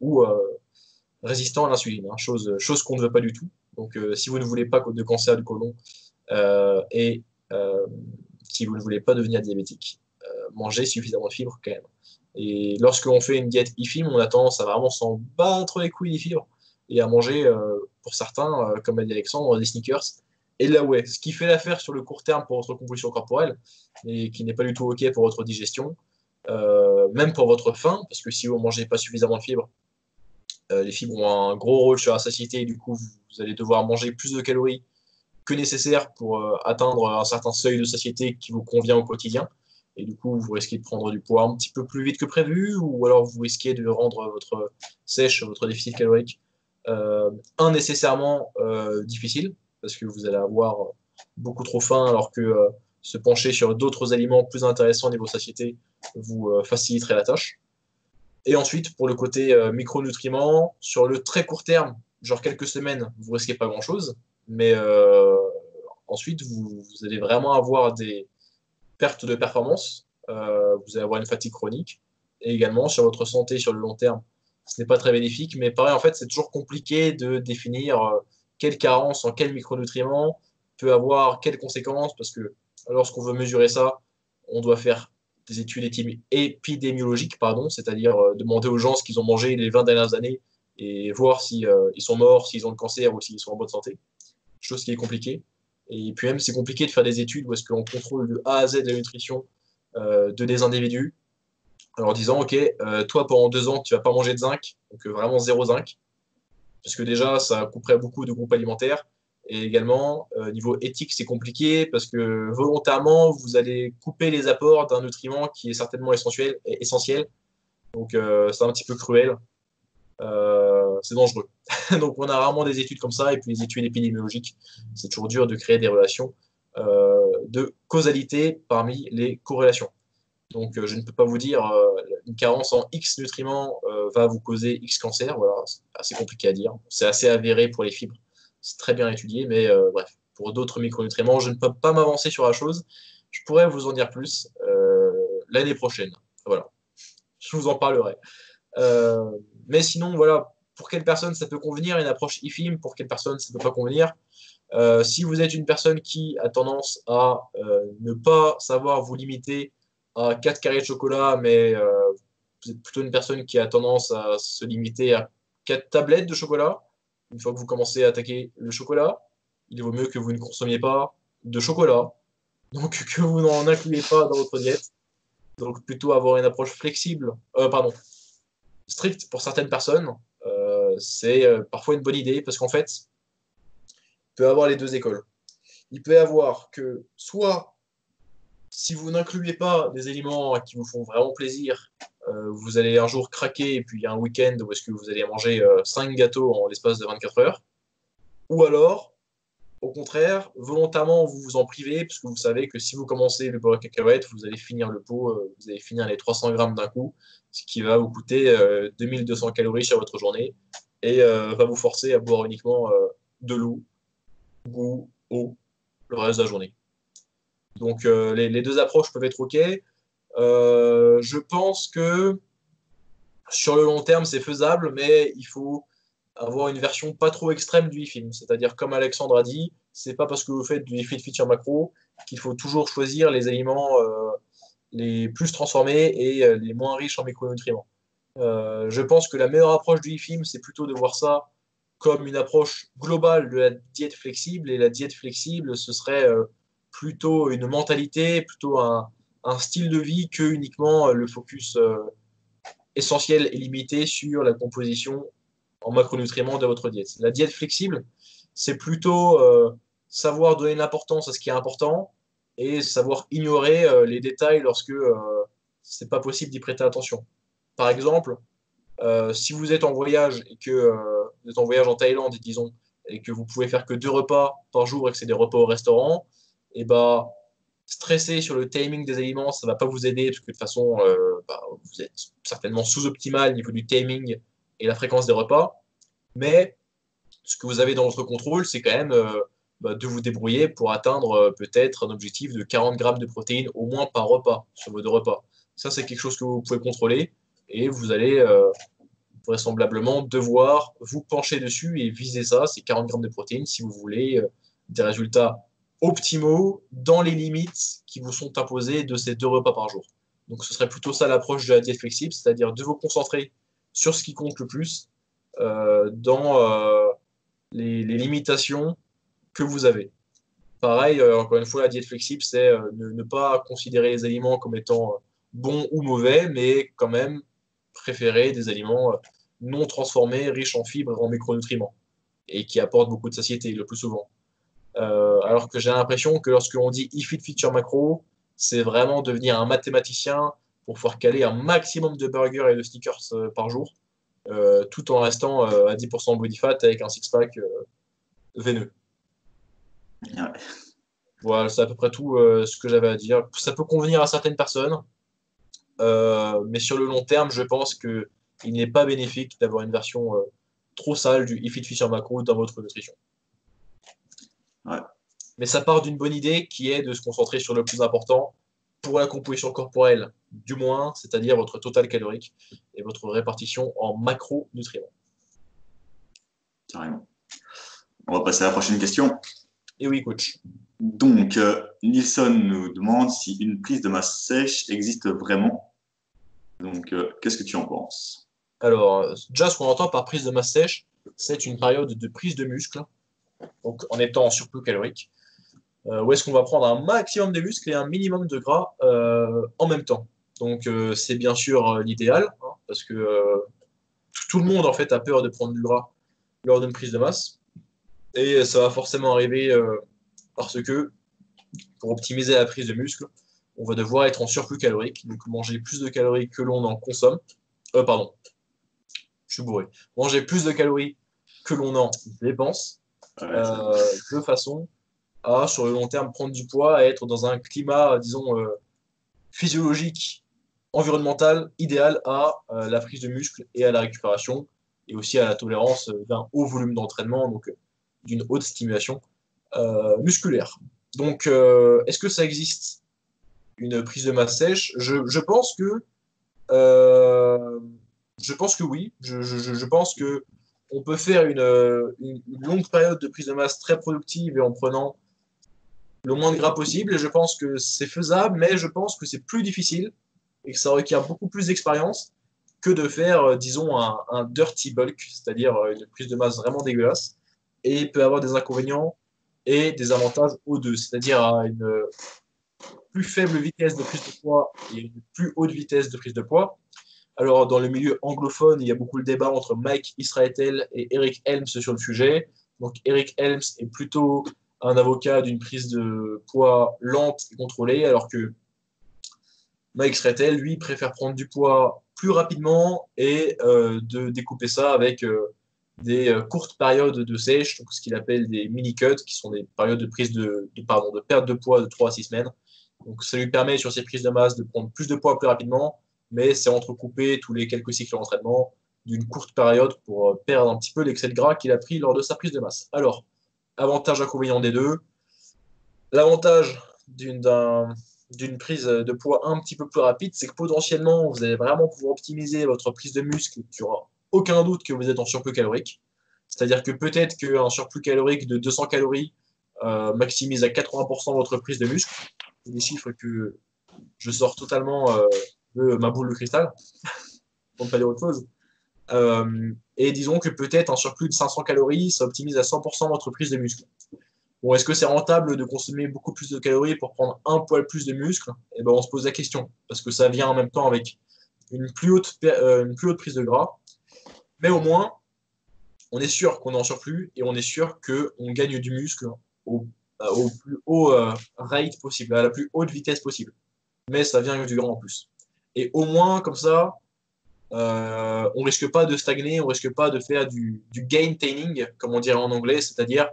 ou résistant à l'insuline, hein, chose qu'on ne veut pas du tout. Donc, si vous ne voulez pas de cancer du côlon et si vous ne voulez pas devenir diabétique, mangez suffisamment de fibres quand même. Et lorsqu'on fait une diète IFIM, on a tendance à vraiment s'en battre les couilles des fibres et à manger, pour certains, comme a dit Alexandre, des sneakers. Et là, ouais, ce qui fait l'affaire sur le court terme pour votre composition corporelle, et qui n'est pas du tout OK pour votre digestion, même pour votre faim, parce que si vous ne mangez pas suffisamment de fibres, les fibres ont un gros rôle sur la satiété, et du coup, vous allez devoir manger plus de calories que nécessaire pour atteindre un certain seuil de satiété qui vous convient au quotidien. Et du coup, vous risquez de prendre du poids un petit peu plus vite que prévu, ou alors vous risquez de rendre votre sèche, votre déficit calorique, nécessairement difficile, parce que vous allez avoir beaucoup trop faim, alors que se pencher sur d'autres aliments plus intéressants niveau satiété vous faciliterait la tâche. Et ensuite, pour le côté micronutriments, sur le très court terme, genre quelques semaines, vous risquez pas grand-chose, mais ensuite, vous allez vraiment avoir des pertes de performance, vous allez avoir une fatigue chronique, et également sur votre santé sur le long terme, ce n'est pas très bénéfique, mais pareil, en fait, c'est toujours compliqué de définir quelle carence en quels micronutriments peut avoir quelles conséquences, parce que lorsqu'on veut mesurer ça, on doit faire des études épidémiologiques, pardon, c'est-à-dire demander aux gens ce qu'ils ont mangé les 20 dernières années et voir si ils sont morts, s'ils ont le cancer ou s'ils sont en bonne santé, chose qui est compliquée. Et puis même, c'est compliqué de faire des études où est-ce qu'on contrôle de A à Z la nutrition de des individus en leur disant, OK, toi, pendant 2 ans, tu vas pas manger de zinc, donc vraiment zéro zinc, parce que déjà, ça couperait beaucoup de groupes alimentaires. Et également, niveau éthique, c'est compliqué parce que volontairement, vous allez couper les apports d'un nutriment qui est certainement essentiel. Donc, c'est un petit peu cruel. C'est dangereux. Donc, on a rarement des études comme ça. Et puis, les études épidémiologiques, c'est toujours dur de créer des relations de causalité parmi les corrélations. Donc, je ne peux pas vous dire une carence en X nutriments va vous causer X cancer. Voilà, c'est assez compliqué à dire. C'est assez avéré pour les fibres. C'est très bien étudié, mais bref, pour d'autres micronutriments, je ne peux pas m'avancer sur la chose. Je pourrais vous en dire plus l'année prochaine. Voilà, je vous en parlerai. Euh, mais sinon, voilà, pour quelle personne ça peut convenir une approche IFIM, pour quelle personne ça ne peut pas convenir. Si vous êtes une personne qui a tendance à ne pas savoir vous limiter à 4 carrés de chocolat, mais vous êtes plutôt une personne qui a tendance à se limiter à 4 tablettes de chocolat, une fois que vous commencez à attaquer le chocolat, il vaut mieux que vous ne consommiez pas de chocolat, donc que vous n'en incluez pas dans votre diète. Donc plutôt avoir une approche flexible, stricte pour certaines personnes, c'est parfois une bonne idée parce qu'en fait, il peut y avoir les deux écoles. Il peut y avoir que soit si vous n'incluez pas des aliments qui vous font vraiment plaisir, vous allez un jour craquer et puis il y a un week-end où est-ce que vous allez manger 5 gâteaux en l'espace de 24 heures. Ou alors, au contraire, volontairement vous vous en privez parce que vous savez que si vous commencez le beurre à cacahuètes, vous allez finir le pot, vous allez finir les 300 grammes d'un coup, ce qui va vous coûter 2200 calories sur votre journée et va vous forcer à boire uniquement de l'eau, goût, eau, le reste de la journée. Donc les deux approches peuvent être OK. Je pense que sur le long terme, c'est faisable, mais il faut avoir une version pas trop extrême du e-film. C'est-à-dire, comme Alexandre a dit, c'est pas parce que vous faites du e-fit feature macro qu'il faut toujours choisir les aliments les plus transformés et les moins riches en micronutriments. Je pense que la meilleure approche du IFIM, c'est plutôt de voir ça comme une approche globale de la diète flexible. Et la diète flexible, ce serait plutôt une mentalité, plutôt un style de vie que uniquement le focus essentiel et limité sur la composition en macronutriments de votre diète. La diète flexible, c'est plutôt savoir donner de l'importance à ce qui est important et savoir ignorer les détails lorsque c'est pas possible d'y prêter attention. Par exemple, si vous êtes en voyage et que vous êtes en voyage en Thaïlande, disons, et que vous pouvez faire que 2 repas par jour et que c'est des repas au restaurant, et bah, stresser sur le timing des aliments, ça ne va pas vous aider parce que de toute façon, vous êtes certainement sous-optimal au niveau du timing et la fréquence des repas. Mais ce que vous avez dans votre contrôle, c'est quand même de vous débrouiller pour atteindre peut-être un objectif de 40 grammes de protéines au moins par repas sur vos 2 repas. Ça, c'est quelque chose que vous pouvez contrôler et vous allez vraisemblablement devoir vous pencher dessus et viser ça, ces 40 grammes de protéines, si vous voulez des résultats optimaux dans les limites qui vous sont imposées de ces 2 repas par jour. Donc ce serait plutôt ça l'approche de la diète flexible, c'est-à-dire de vous concentrer sur ce qui compte le plus dans les limitations que vous avez. Pareil, encore une fois, la diète flexible, c'est ne pas considérer les aliments comme étant bons ou mauvais, mais quand même préférer des aliments non transformés, riches en fibres et en micronutriments, et qui apportent beaucoup de satiété le plus souvent. Alors que j'ai l'impression que lorsque on dit e-fit feature macro, c'est vraiment devenir un mathématicien pour pouvoir caler un maximum de burgers et de sneakers par jour, tout en restant à 10% body fat avec un six-pack veineux. Ouais. Voilà, c'est à peu près tout ce que j'avais à dire. Ça peut convenir à certaines personnes, mais sur le long terme, je pense qu'il n'est pas bénéfique d'avoir une version trop sale du e-fit feature macro dans votre nutrition. Ouais. Mais ça part d'une bonne idée qui est de se concentrer sur le plus important pour la composition corporelle, du moins, c'est-à-dire votre total calorique et votre répartition en macronutriments. Carrément. On va passer à la prochaine question. Et oui, coach. Donc, Nilsson nous demande si une prise de masse sèche existe vraiment. Donc, qu'est-ce que tu en penses? Alors, déjà, ce qu'on entend par prise de masse sèche, c'est une période de prise de muscle, donc en étant en surplus calorique, où est-ce qu'on va prendre un maximum de muscles et un minimum de gras en même temps. Donc, c'est bien sûr l'idéal, hein, parce que tout le monde en fait a peur de prendre du gras lors d'une prise de masse, et ça va forcément arriver parce que pour optimiser la prise de muscle, on va devoir être en surplus calorique, donc manger plus de calories que l'on en consomme. Pardon, je suis bourré. Manger plus de calories que l'on en dépense, Ouais, de façon à, sur le long terme, prendre du poids, à être dans un climat, disons, physiologique, environnemental, idéal à la prise de muscle et à la récupération, et aussi à la tolérance d'un haut volume d'entraînement, donc d'une haute stimulation musculaire. Donc, est-ce que ça existe, une prise de masse sèche? Euh, je pense que oui. Je pense que on peut faire une longue période de prise de masse très productive et en prenant le moins de gras possible. Et je pense que c'est faisable, mais je pense que c'est plus difficile et que ça requiert beaucoup plus d'expérience que de faire, disons, un dirty bulk, c'est-à-dire une prise de masse vraiment dégueulasse. Et il peut avoir des inconvénients et des avantages aux deux, c'est-à-dire à une plus faible vitesse de prise de poids et une plus haute vitesse de prise de poids. Alors, dans le milieu anglophone, il y a beaucoup le débat entre Mike Israetel et Eric Helms sur le sujet. Donc, Eric Helms est plutôt un avocat d'une prise de poids lente et contrôlée, alors que Mike Israetel, lui, préfère prendre du poids plus rapidement et de découper ça avec des courtes périodes de sèche, donc ce qu'il appelle des mini-cuts, qui sont des périodes de prise de perte de poids de 3 à 6 semaines. Donc, ça lui permet, sur ses prises de masse, de prendre plus de poids plus rapidement, mais c'est entrecoupé tous les quelques cycles d'entraînement d'une courte période pour perdre un petit peu l'excès de gras qu'il a pris lors de sa prise de masse. Alors, avantage inconvénient des deux. L'avantage d'une prise de poids un petit peu plus rapide, c'est que potentiellement, vous allez vraiment pouvoir optimiser votre prise de muscle. Il n'y aura aucun doute que vous êtes en surplus calorique. C'est-à-dire que peut-être qu'un surplus calorique de 200 calories maximise à 80% votre prise de muscle. C'est des chiffres que je sors totalement de ma boule de cristal, pour ne pas dire autre chose. Et disons que peut-être un surplus de 500 calories, ça optimise à 100% votre prise de muscle. Bon, est-ce que c'est rentable de consommer beaucoup plus de calories pour prendre un poil plus de muscle? Eh ben, on se pose la question, parce que ça vient en même temps avec une plus haute prise de gras. Mais au moins, on est sûr qu'on est en surplus et on est sûr qu'on gagne du muscle au plus haut rate possible, à la plus haute vitesse possible. Mais ça vient avec du gras en plus. Et au moins, comme ça, on risque pas de stagner, on risque pas de faire du gain-taining, comme on dirait en anglais, c'est-à-dire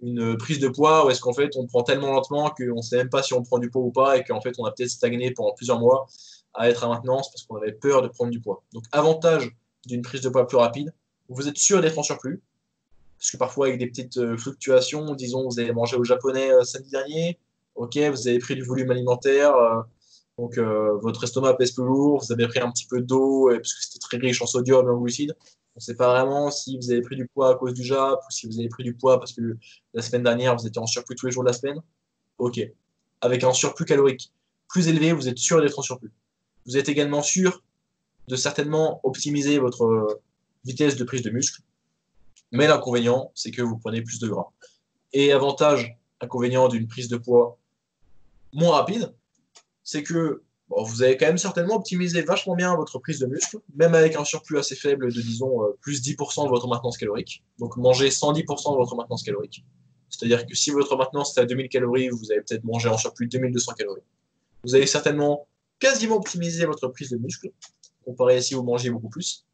une prise de poids où est-ce qu'en fait on prend tellement lentement qu'on ne sait même pas si on prend du poids ou pas et qu'en fait on a peut-être stagné pendant plusieurs mois à être à maintenance parce qu'on avait peur de prendre du poids. Donc avantage d'une prise de poids plus rapide, vous êtes sûr d'être en surplus, parce que parfois avec des petites fluctuations, disons vous avez mangé au japonais samedi dernier, ok, vous avez pris du volume alimentaire, donc votre estomac pèse plus lourd, vous avez pris un petit peu d'eau, parce que c'était très riche en sodium et en glucides. On ne sait pas vraiment si vous avez pris du poids à cause du JAP ou si vous avez pris du poids parce que la semaine dernière vous étiez en surplus tous les jours de la semaine. Ok. Avec un surplus calorique plus élevé, vous êtes sûr d'être en surplus. Vous êtes également sûr de certainement optimiser votre vitesse de prise de muscle. Mais l'inconvénient, c'est que vous prenez plus de gras. Et avantage, inconvénient d'une prise de poids moins rapide, c'est que bon, vous avez quand même certainement optimisé vachement bien votre prise de muscle, même avec un surplus assez faible de, disons, plus 10% de votre maintenance calorique. Donc, mangez 110% de votre maintenance calorique. C'est-à-dire que si votre maintenance est à 2000 calories, vous allez peut-être manger en surplus 2200 calories. Vous allez certainement quasiment optimiser votre prise de muscle, comparé à si vous mangez beaucoup plus.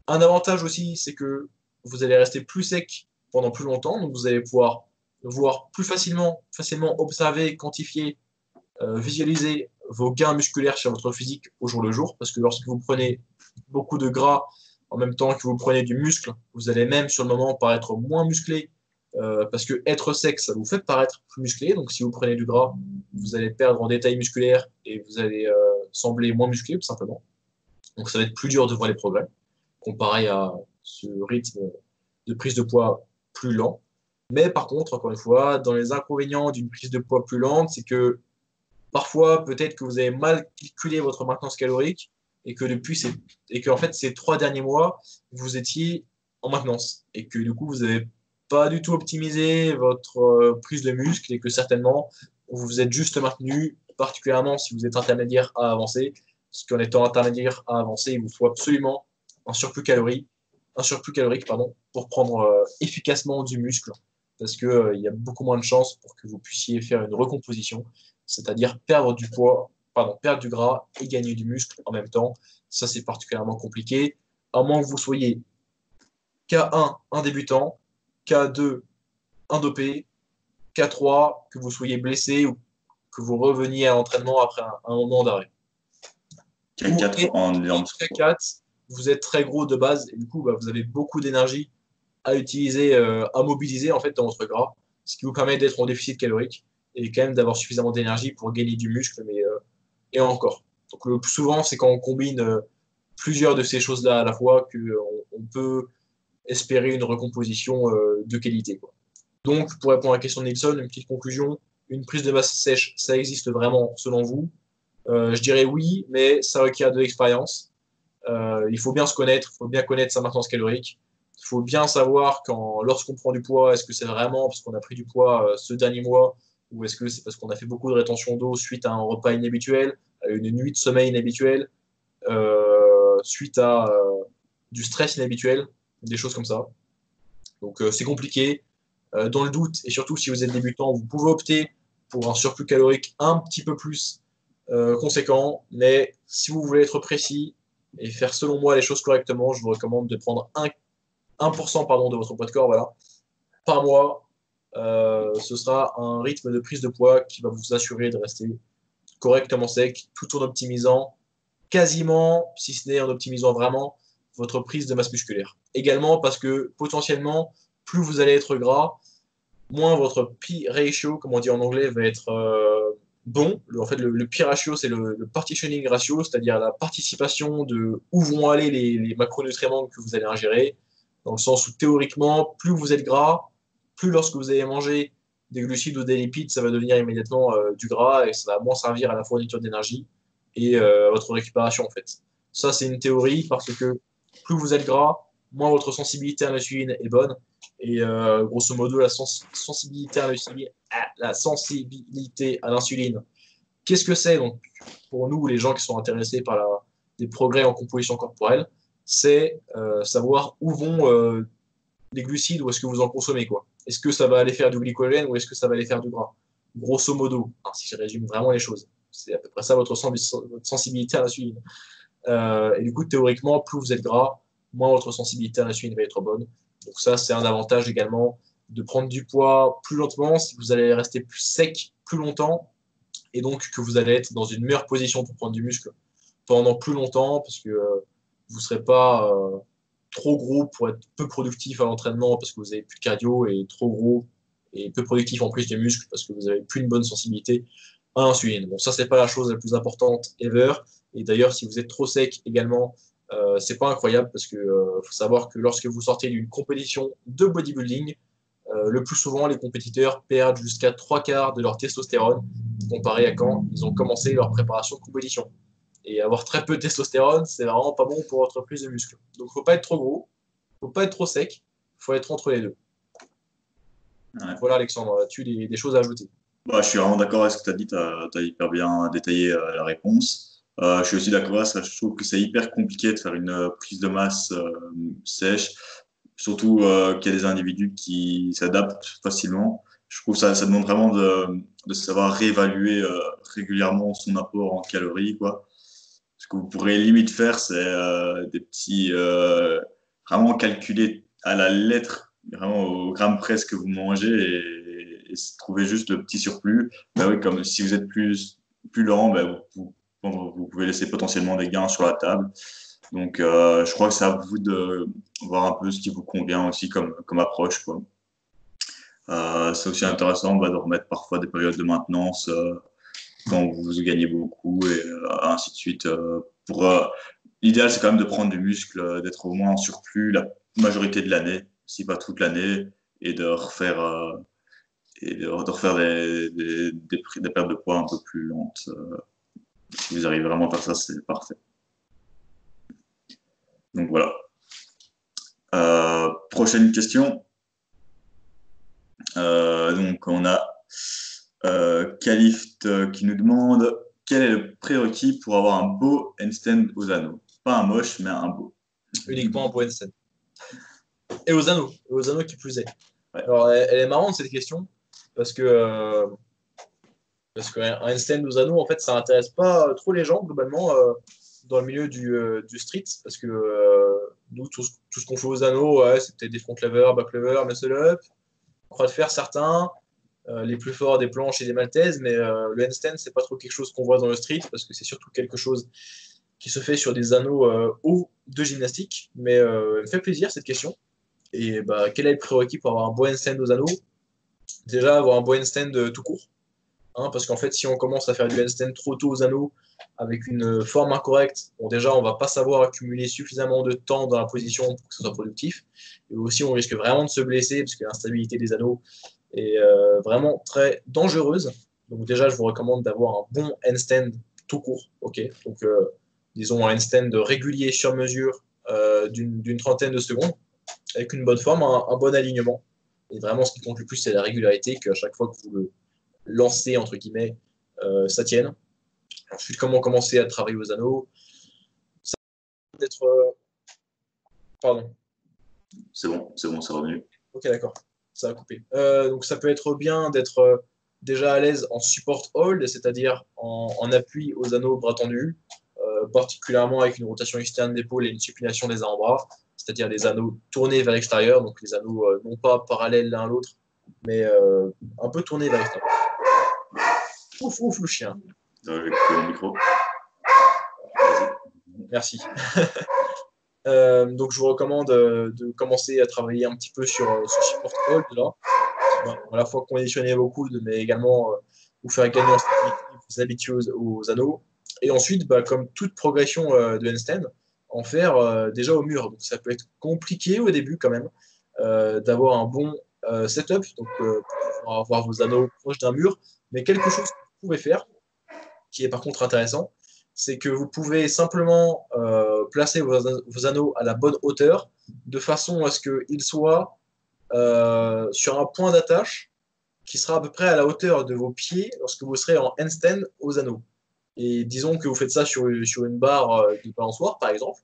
Un avantage aussi, c'est que vous allez rester plus sec pendant plus longtemps, donc vous allez pouvoir voir plus facilement observer, quantifier, visualiser vos gains musculaires sur votre physique au jour le jour, parce que lorsque vous prenez beaucoup de gras en même temps que vous prenez du muscle, vous allez même sur le moment paraître moins musclé, parce que être sec, ça vous fait paraître plus musclé. Donc si vous prenez du gras, vous allez perdre en détail musculaire et vous allez sembler moins musclé, tout simplement. Donc ça va être plus dur de voir les progrès, comparé à ce rythme de prise de poids plus lent. Mais par contre, encore une fois, dans les inconvénients d'une prise de poids plus lente, c'est que parfois, peut-être que vous avez mal calculé votre maintenance calorique et que en fait, ces 3 derniers mois, vous étiez en maintenance et que du coup, vous n'avez pas du tout optimisé votre prise de muscle et que certainement, vous vous êtes juste maintenu, particulièrement si vous êtes intermédiaire à avancé, parce qu'en étant intermédiaire à avancé, il vous faut absolument un surplus calorique, pardon, pour prendre efficacement du muscle, parce que il y a beaucoup moins de chances pour que vous puissiez faire une recomposition, c'est-à-dire perdre du poids, pardon, perdre du gras et gagner du muscle en même temps. Ça, c'est particulièrement compliqué, à moins que vous soyez K1, un débutant, K2, un dopé, K3, que vous soyez blessé ou que vous reveniez à l'entraînement après un moment d'arrêt. K4 en énorme sport. K4, vous êtes très gros de base et du coup, bah, vous avez beaucoup d'énergie à utiliser, à mobiliser en fait dans votre gras, ce qui vous permet d'être en déficit calorique et quand même d'avoir suffisamment d'énergie pour gagner du muscle, mais et encore. Donc le plus souvent, c'est quand on combine plusieurs de ces choses-là à la fois qu'on peut espérer une recomposition de qualité, quoi. Donc, pour répondre à la question de Nixon, une petite conclusion, une prise de masse sèche, ça existe vraiment selon vous? Je dirais oui, mais ça requiert de l'expérience. Il faut bien se connaître, il faut bien connaître sa maintenance calorique. Il faut bien savoir lorsqu'on prend du poids, est-ce que c'est vraiment parce qu'on a pris du poids ce dernier mois ou est-ce que c'est parce qu'on a fait beaucoup de rétention d'eau suite à un repas inhabituel, à une nuit de sommeil inhabituelle, suite à du stress inhabituel, des choses comme ça. Donc c'est compliqué. Dans le doute, et surtout si vous êtes débutant, vous pouvez opter pour un surplus calorique un petit peu plus conséquent, mais si vous voulez être précis et faire selon moi les choses correctement, je vous recommande de prendre 1% pardon, de votre poids de corps voilà, par mois. Ce sera un rythme de prise de poids qui va vous assurer de rester correctement sec tout en optimisant quasiment, si ce n'est en optimisant vraiment, votre prise de masse musculaire. Également parce que potentiellement, plus vous allez être gras, moins votre P ratio, comme on dit en anglais, va être bon. En fait, le P ratio, c'est le partitioning ratio, c'est-à-dire la participation de où vont aller les macronutriments que vous allez ingérer, dans le sens où théoriquement, plus vous êtes gras, plus lorsque vous allez manger des glucides ou des lipides, ça va devenir immédiatement du gras et ça va moins servir à la fourniture d'énergie et à votre récupération en fait. Ça, c'est une théorie parce que plus vous êtes gras, moins votre sensibilité à l'insuline est bonne. Et grosso modo, sensibilité à l'insuline, qu'est-ce que c'est donc pour nous, les gens qui sont intéressés par des progrès en composition corporelle, c'est savoir où vont les glucides ou est-ce que vous en consommez quoi. Est-ce que ça va aller faire du glycogène ou est-ce que ça va aller faire du gras? Grosso modo, si je résume vraiment les choses. C'est à peu près ça votre sensibilité à l'insuline. Et du coup, théoriquement, plus vous êtes gras, moins votre sensibilité à l'insuline va être bonne. Donc ça, c'est un avantage également de prendre du poids plus lentement, si vous allez rester plus sec plus longtemps, et donc que vous allez être dans une meilleure position pour prendre du muscle pendant plus longtemps, parce que vous ne serez pas trop gros pour être peu productif à l'entraînement, parce que vous avez plus de cardio, et trop gros et peu productif en plus du muscle, parce que vous n'avez plus une bonne sensibilité à l'insuline. Bon, ça, c'est pas la chose la plus importante ever. Et d'ailleurs, si vous êtes trop sec également, c'est pas incroyable parce que faut savoir que lorsque vous sortez d'une compétition de bodybuilding, le plus souvent, les compétiteurs perdent jusqu'à 3 quarts de leur testostérone comparé à quand ils ont commencé leur préparation de compétition. Et avoir très peu de testostérone, c'est vraiment pas bon pour votre prise de muscle. Donc, faut pas être trop gros, faut pas être trop sec, faut être entre les deux. Ouais. Voilà, Alexandre, as-tu des choses à ajouter? Bah, je suis vraiment d'accord avec ce que tu as dit, tu as hyper bien détaillé la réponse. Je suis aussi d'accord avec ça, je trouve que c'est hyper compliqué de faire une prise de masse sèche, surtout qu'il y a des individus qui s'adaptent facilement. Je trouve que ça demande vraiment de savoir réévaluer régulièrement son apport en calories, quoi. Ce que vous pourrez limite faire, c'est des petits, vraiment calculer à la lettre, vraiment au gramme près ce que vous mangez et trouver juste le petit surplus. Ben oui, comme si vous êtes plus lent, ben vous pouvez laisser potentiellement des gains sur la table. Donc, je crois que c'est à vous de voir un peu ce qui vous convient aussi comme approche, quoi. C'est aussi intéressant de remettre parfois des périodes de maintenance quand vous gagnez beaucoup et ainsi de suite. L'idéal, c'est quand même de prendre du muscle, d'être au moins en surplus la majorité de l'année, si pas toute l'année, et de refaire, des pertes de poids un peu plus lentes. Si vous arrivez vraiment à faire ça, c'est parfait. Donc voilà. Prochaine question. Donc on a Calift qui nous demande quel est le prérequis pour avoir un beau handstand aux anneaux. Pas un moche, mais un beau. Uniquement en point handstand. Et aux anneaux qui plus est. Ouais. Alors, elle est marrante cette question, parce que qu'un handstand aux anneaux, en fait, ça intéresse pas trop les gens, globalement, dans le milieu du street, parce que nous, tout ce qu'on fait aux anneaux, ouais, c'était des front lever, back lever, muscle up, croix de fer certains, les plus forts des planches et des maltaises, mais le handstand, c'est pas trop quelque chose qu'on voit dans le street, parce que c'est surtout quelque chose qui se fait sur des anneaux hauts de gymnastique. Mais elle me fait plaisir cette question. Et bah, quel est le prérequis pour avoir un bon handstand aux anneaux? Déjà, avoir un bon handstand tout court. Hein, parce qu'en fait, si on commence à faire du handstand trop tôt aux anneaux avec une forme incorrecte, bon, déjà, on va pas savoir accumuler suffisamment de temps dans la position pour que ce soit productif. Et aussi, on risque vraiment de se blesser parce que l'instabilité des anneaux est vraiment très dangereuse. Donc déjà, je vous recommande d'avoir un bon handstand tout court. Ok, donc disons un handstand régulier sur mesure d'une trentaine de secondes avec une bonne forme, un bon alignement. Et vraiment, ce qui compte le plus, c'est la régularité, qu'à chaque fois que vous le lancez, entre guillemets, ça tienne. Ensuite, comment commencer à travailler aux anneaux? Ça peut être. Pardon. C'est bon, c'est revenu. Ok, d'accord. Ça a coupé. Donc, ça peut être bien d'être déjà à l'aise en support hold, c'est-à-dire en appui aux anneaux bras tendus, particulièrement avec une rotation externe d'épaule et une supination des avant-bras, c'est-à-dire les anneaux tournés vers l'extérieur, donc les anneaux non pas parallèles l'un à l'autre, mais un peu tournés vers l'extérieur. Ouf, ouf, le chien. J'ai coupé le micro. Merci. Donc, je vous recommande de commencer à travailler un petit peu sur ce support hold là, qui va à la fois conditionner vos coudes, mais également vous faire gagner en stabilité, vous habituer aux anneaux. Et ensuite, bah, comme toute progression de handstand, en faire déjà au mur. Donc, ça peut être compliqué au début quand même d'avoir un bon setup, donc pour pouvoir avoir vos anneaux proches d'un mur. Mais quelque chose que vous pouvez faire, qui est par contre intéressant, c'est que vous pouvez simplement placer vos anneaux à la bonne hauteur, de façon à ce qu'ils soient sur un point d'attache qui sera à peu près à la hauteur de vos pieds lorsque vous serez en handstand aux anneaux. Et disons que vous faites ça sur une barre de balançoire, par exemple.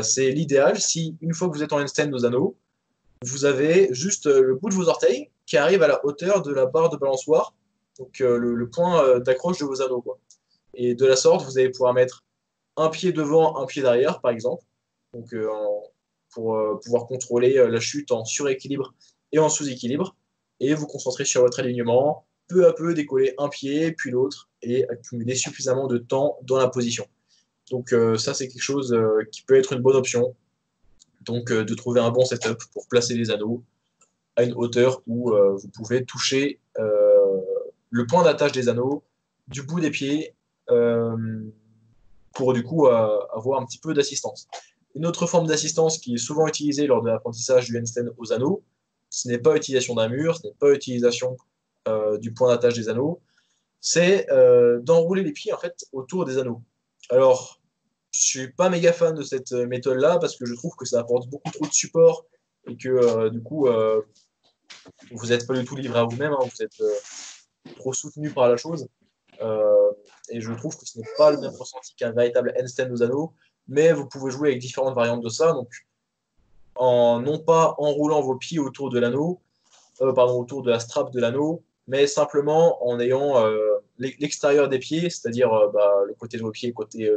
C'est l'idéal si, une fois que vous êtes en handstand aux anneaux, vous avez juste le bout de vos orteils qui arrive à la hauteur de la barre de balançoire, donc le point d'accroche de vos anneaux, quoi. Et de la sorte, vous allez pouvoir mettre un pied devant, un pied derrière, par exemple, donc, pour pouvoir contrôler la chute en suréquilibre et en sous-équilibre, et vous concentrer sur votre alignement, peu à peu décoller un pied, puis l'autre, et accumuler suffisamment de temps dans la position. Donc ça, c'est quelque chose qui peut être une bonne option. Donc de trouver un bon setup pour placer les anneaux à une hauteur où vous pouvez toucher le point d'attache des anneaux du bout des pieds pour du coup avoir un petit peu d'assistance. Une autre forme d'assistance qui est souvent utilisée lors de l'apprentissage du handstand aux anneaux, ce n'est pas utilisation d'un mur, ce n'est pas utilisation du point d'attache des anneaux, c'est d'enrouler les pieds en fait autour des anneaux. Alors, je suis pas méga fan de cette méthode-là parce que je trouve que ça apporte beaucoup trop de support et que du coup, vous n'êtes pas du tout livré à vous-même, hein, vous êtes trop soutenu par la chose. Et je trouve que ce n'est pas le même ressenti qu'un véritable handstand aux anneaux, mais vous pouvez jouer avec différentes variantes de ça. Donc, non pas en roulant vos pieds autour de l'anneau, pardon, autour de la strap de l'anneau, mais simplement en ayant l'extérieur des pieds, c'est-à-dire le côté de vos pieds, côté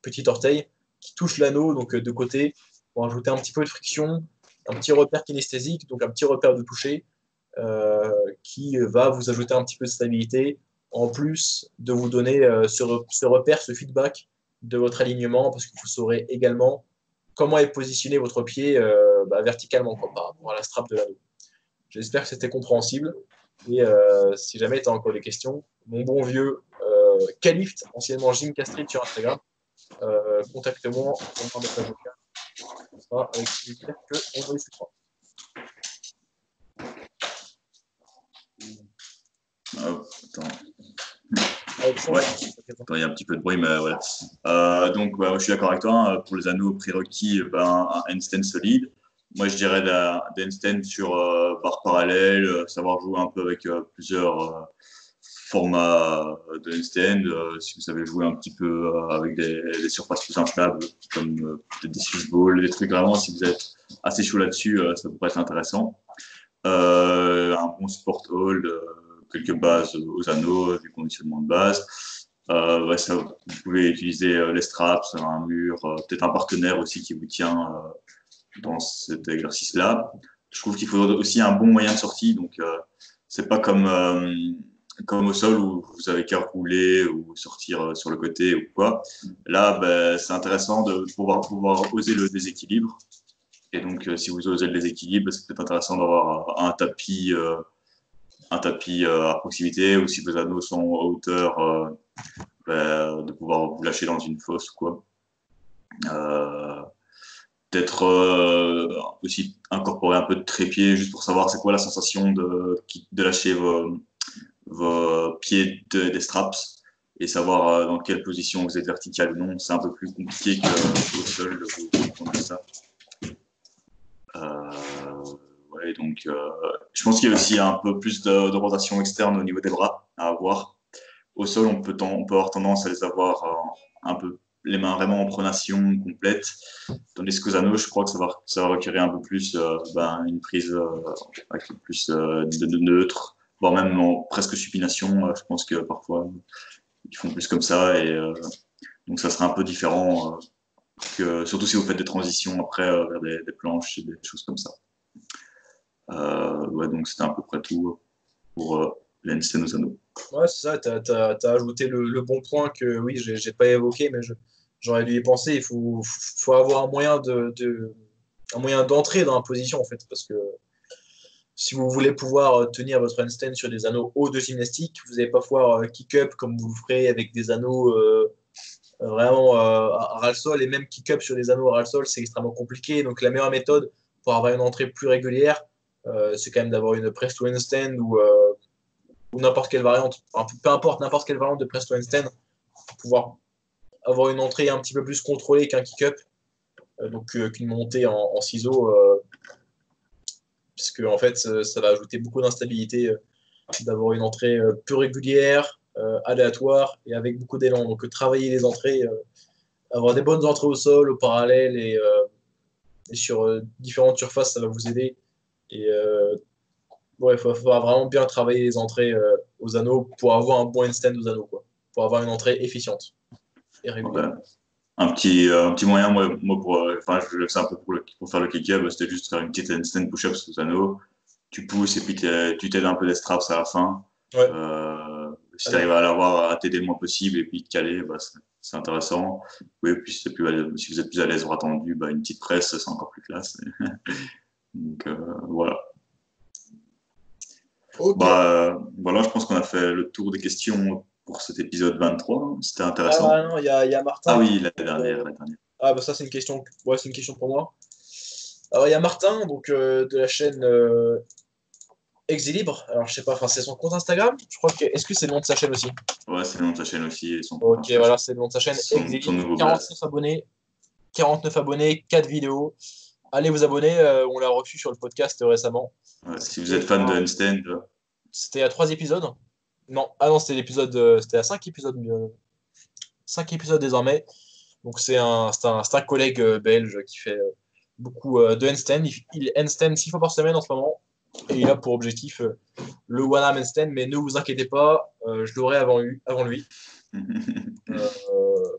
petit orteil, qui touche l'anneau, donc de côté, pour ajouter un petit peu de friction, un petit repère kinesthésique, donc un petit repère de toucher, qui va vous ajouter un petit peu de stabilité, en plus de vous donner ce repère, ce feedback de votre alignement, parce que vous saurez également comment est positionné votre pied verticalement quoi, par rapport à la strap de l'anneau. J'espère que c'était compréhensible. Et si jamais tu as encore des questions, mon bon vieux Calift, anciennement Jim Castrit sur Instagram, contacte-moi, on va mettre un vocal. Ce sera avec plaisir qu'on en discutera. Attends. Alexandre, Ouais, il y a un petit peu de bruit, mais voilà. Donc, je suis d'accord avec toi. Hein, pour les anneaux prérequis, un handstand solide. Moi, je dirais des handstands sur barre parallèle, savoir jouer un peu avec plusieurs formats de handstand. Si vous savez jouer un petit peu avec des surfaces plus instables, comme peut-être des Swiss balls, des trucs vraiment, si vous êtes assez chaud là-dessus, ça pourrait être intéressant. Un bon support hold, quelques bases aux anneaux, du conditionnement de base. Ça, vous pouvez utiliser les straps, un mur, peut-être un partenaire aussi qui vous tient dans cet exercice-là. Je trouve qu'il faut aussi un bon moyen de sortie. Donc, c'est pas comme au sol où vous avez qu'à rouler ou sortir sur le côté ou quoi. Là, c'est intéressant de pouvoir oser le déséquilibre. Et donc, si vous osez le déséquilibre, c'est peut-être intéressant d'avoir un tapis à proximité, ou si vos anneaux sont à hauteur, de pouvoir vous lâcher dans une fosse, quoi. Peut-être aussi incorporer un peu de trépied, juste pour savoir c'est quoi la sensation de lâcher vos pieds des straps et savoir dans quelle position vous êtes vertical ou non. C'est un peu plus compliqué qu'au sol de vous comprendre ça. Ouais, donc, je pense qu'il y a aussi un peu plus de rotation externe au niveau des bras à avoir. Au sol, on peut avoir tendance à les avoir un peu les mains vraiment en pronation complète. Tandis qu'aux anneaux, je crois que ça va requérir un peu plus une prise avec plus de neutre, voire même presque supination. Je pense que parfois, ils font plus comme ça. Et donc, ça sera un peu différent, surtout si vous faites des transitions après vers des planches et des choses comme ça. Donc c'était à peu près tout pour les handstands aux anneaux. Ouais, c'est ça, tu as ajouté le bon point que oui, j'ai pas évoqué, mais j'aurais dû y penser. Il faut avoir un moyen d'entrer dans la position, en fait, parce que si vous voulez pouvoir tenir votre handstand sur des anneaux hauts de gymnastique, vous n'allez pas pouvoir kick-up comme vous le ferez avec des anneaux vraiment à ras-le-sol, et même kick-up sur des anneaux à ras-le-sol, c'est extrêmement compliqué. Donc la meilleure méthode pour avoir une entrée plus régulière, c'est quand même d'avoir une press to handstand ou n'importe quelle variante, enfin, peu importe n'importe quelle variante de press to handstand, pour pouvoir avoir une entrée un petit peu plus contrôlée qu'un kick-up, qu'une montée en ciseaux, puisque en fait, ça va ajouter beaucoup d'instabilité d'avoir une entrée peu régulière, aléatoire et avec beaucoup d'élan. Donc, travailler les entrées, avoir des bonnes entrées au sol, au parallèle et sur différentes surfaces, ça va vous aider. Et il faudra vraiment bien travailler les entrées aux anneaux pour avoir un bon handstand aux anneaux, quoi. Pour avoir une entrée efficiente et régulière. Ouais. Un petit moyen, moi je le fais un peu pour faire le kick-up, c'était juste faire une petite handstand push-up sous anneau. Tu pousses et puis tu t'aides un peu des straps à la fin. Ouais. Si tu arrives à l'avoir, à t'aider le moins possible et puis te caler, bah, c'est intéressant. Oui, puis si vous êtes plus à l'aise bras tendu, bah, une petite presse, c'est encore plus classe. Donc voilà. Ok. Voilà, je pense qu'on a fait le tour des questions pour cet épisode 23. C'était Ah intéressant. non, il y a Ah Martin oui, euh, la dernière. Ah bah ça c'est une question. Ouais, c'est une question pour moi. Alors il y a Martin donc de la chaîne Exilibre. Alors je sais pas, enfin c'est son compte Instagram. Je crois que est-ce que c'est le nom de sa chaîne aussi? Ouais, c'est le nom de sa chaîne aussi et son compte Ok, Insta, voilà, c'est le nom de sa chaîne son Exilibre. nouveau blaze. 49 abonnés, 49 abonnés, 4 vidéos. Allez vous abonner, on l'a reçu sur le podcast récemment. Ouais, si vous êtes C'était fan de handstand, c'était à 3 épisodes. Non, ah non, c'était à 5 épisodes, 5 épisodes désormais. Donc c'est un collègue belge qui fait beaucoup de handstand. Il handstand 6 fois par semaine en ce moment. Et il a pour objectif le one arm handstand. Mais ne vous inquiétez pas, je l'aurai avant lui.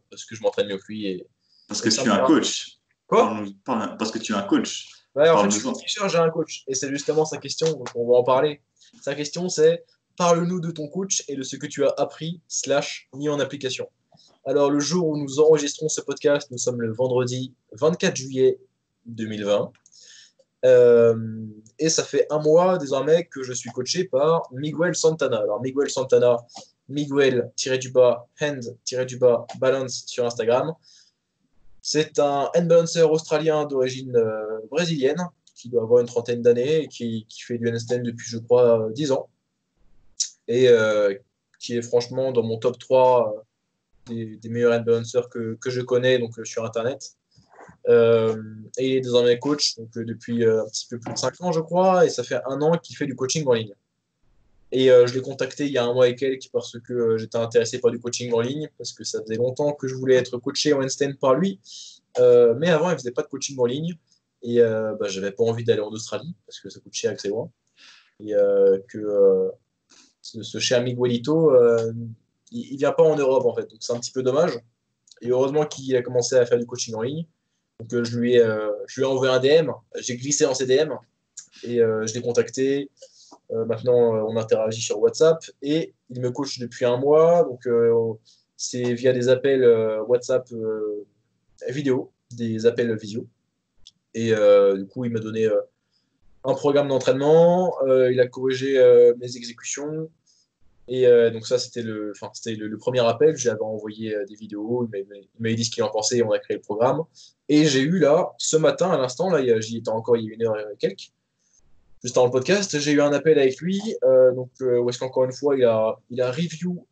Parce que je m'entraîne mieux que lui. parce que Et ça tu me es un fera. coach. Quoi? Parce que tu es un coach. Ouais, en fait, je suis Parle-nous-en. tricheur, j'ai un coach. Et c'est justement sa question, donc on va en parler. Sa question, c'est parle-nous de ton coach et de ce que tu as appris, / mis en application. Alors, le jour où nous enregistrons ce podcast, nous sommes le vendredi 24 juillet 2020. Et ça fait un mois désormais que je suis coaché par Miguel Santana. Alors, Miguel Santana, Miguel-du-bas, hand-du-bas, balance sur Instagram. C'est un handbalancer australien d'origine brésilienne qui doit avoir une trentaine d'années et qui fait du handstand depuis, je crois, 10 ans. Et qui est franchement dans mon top 3 des meilleurs handbalancers que je connais donc, sur Internet. Et il est désormais coach donc, depuis un petit peu plus de 5 ans, je crois, et ça fait un an qu'il fait du coaching en ligne. Et je l'ai contacté il y a un mois et quelques parce que j'étais intéressé par du coaching en ligne, parce que ça faisait longtemps que je voulais être coaché en handstand par lui. Mais avant, il ne faisait pas de coaching en ligne. Et je n'avais pas envie d'aller en Australie, parce que ça coûte cher et que c'est loin. Et que ce cher Miguelito, il ne vient pas en Europe, en fait. Donc c'est un petit peu dommage. Et heureusement qu'il a commencé à faire du coaching en ligne. Donc je lui ai envoyé un DM, j'ai glissé dans ses DM et je l'ai contacté. Maintenant, on interagit sur WhatsApp et il me coach depuis un mois. Donc c'est via des appels WhatsApp vidéo, des appels visio. Et du coup, il m'a donné un programme d'entraînement, il a corrigé mes exécutions. Et donc ça, c'était le premier appel. J'avais envoyé des vidéos, il m'a dit ce qu'il en pensait et on a créé le programme. Et j'ai eu là, ce matin, à l'instant, là, j'y étais encore il y a une heure et quelques, juste avant le podcast, j'ai eu un appel avec lui, où est-ce qu'encore une fois, il a review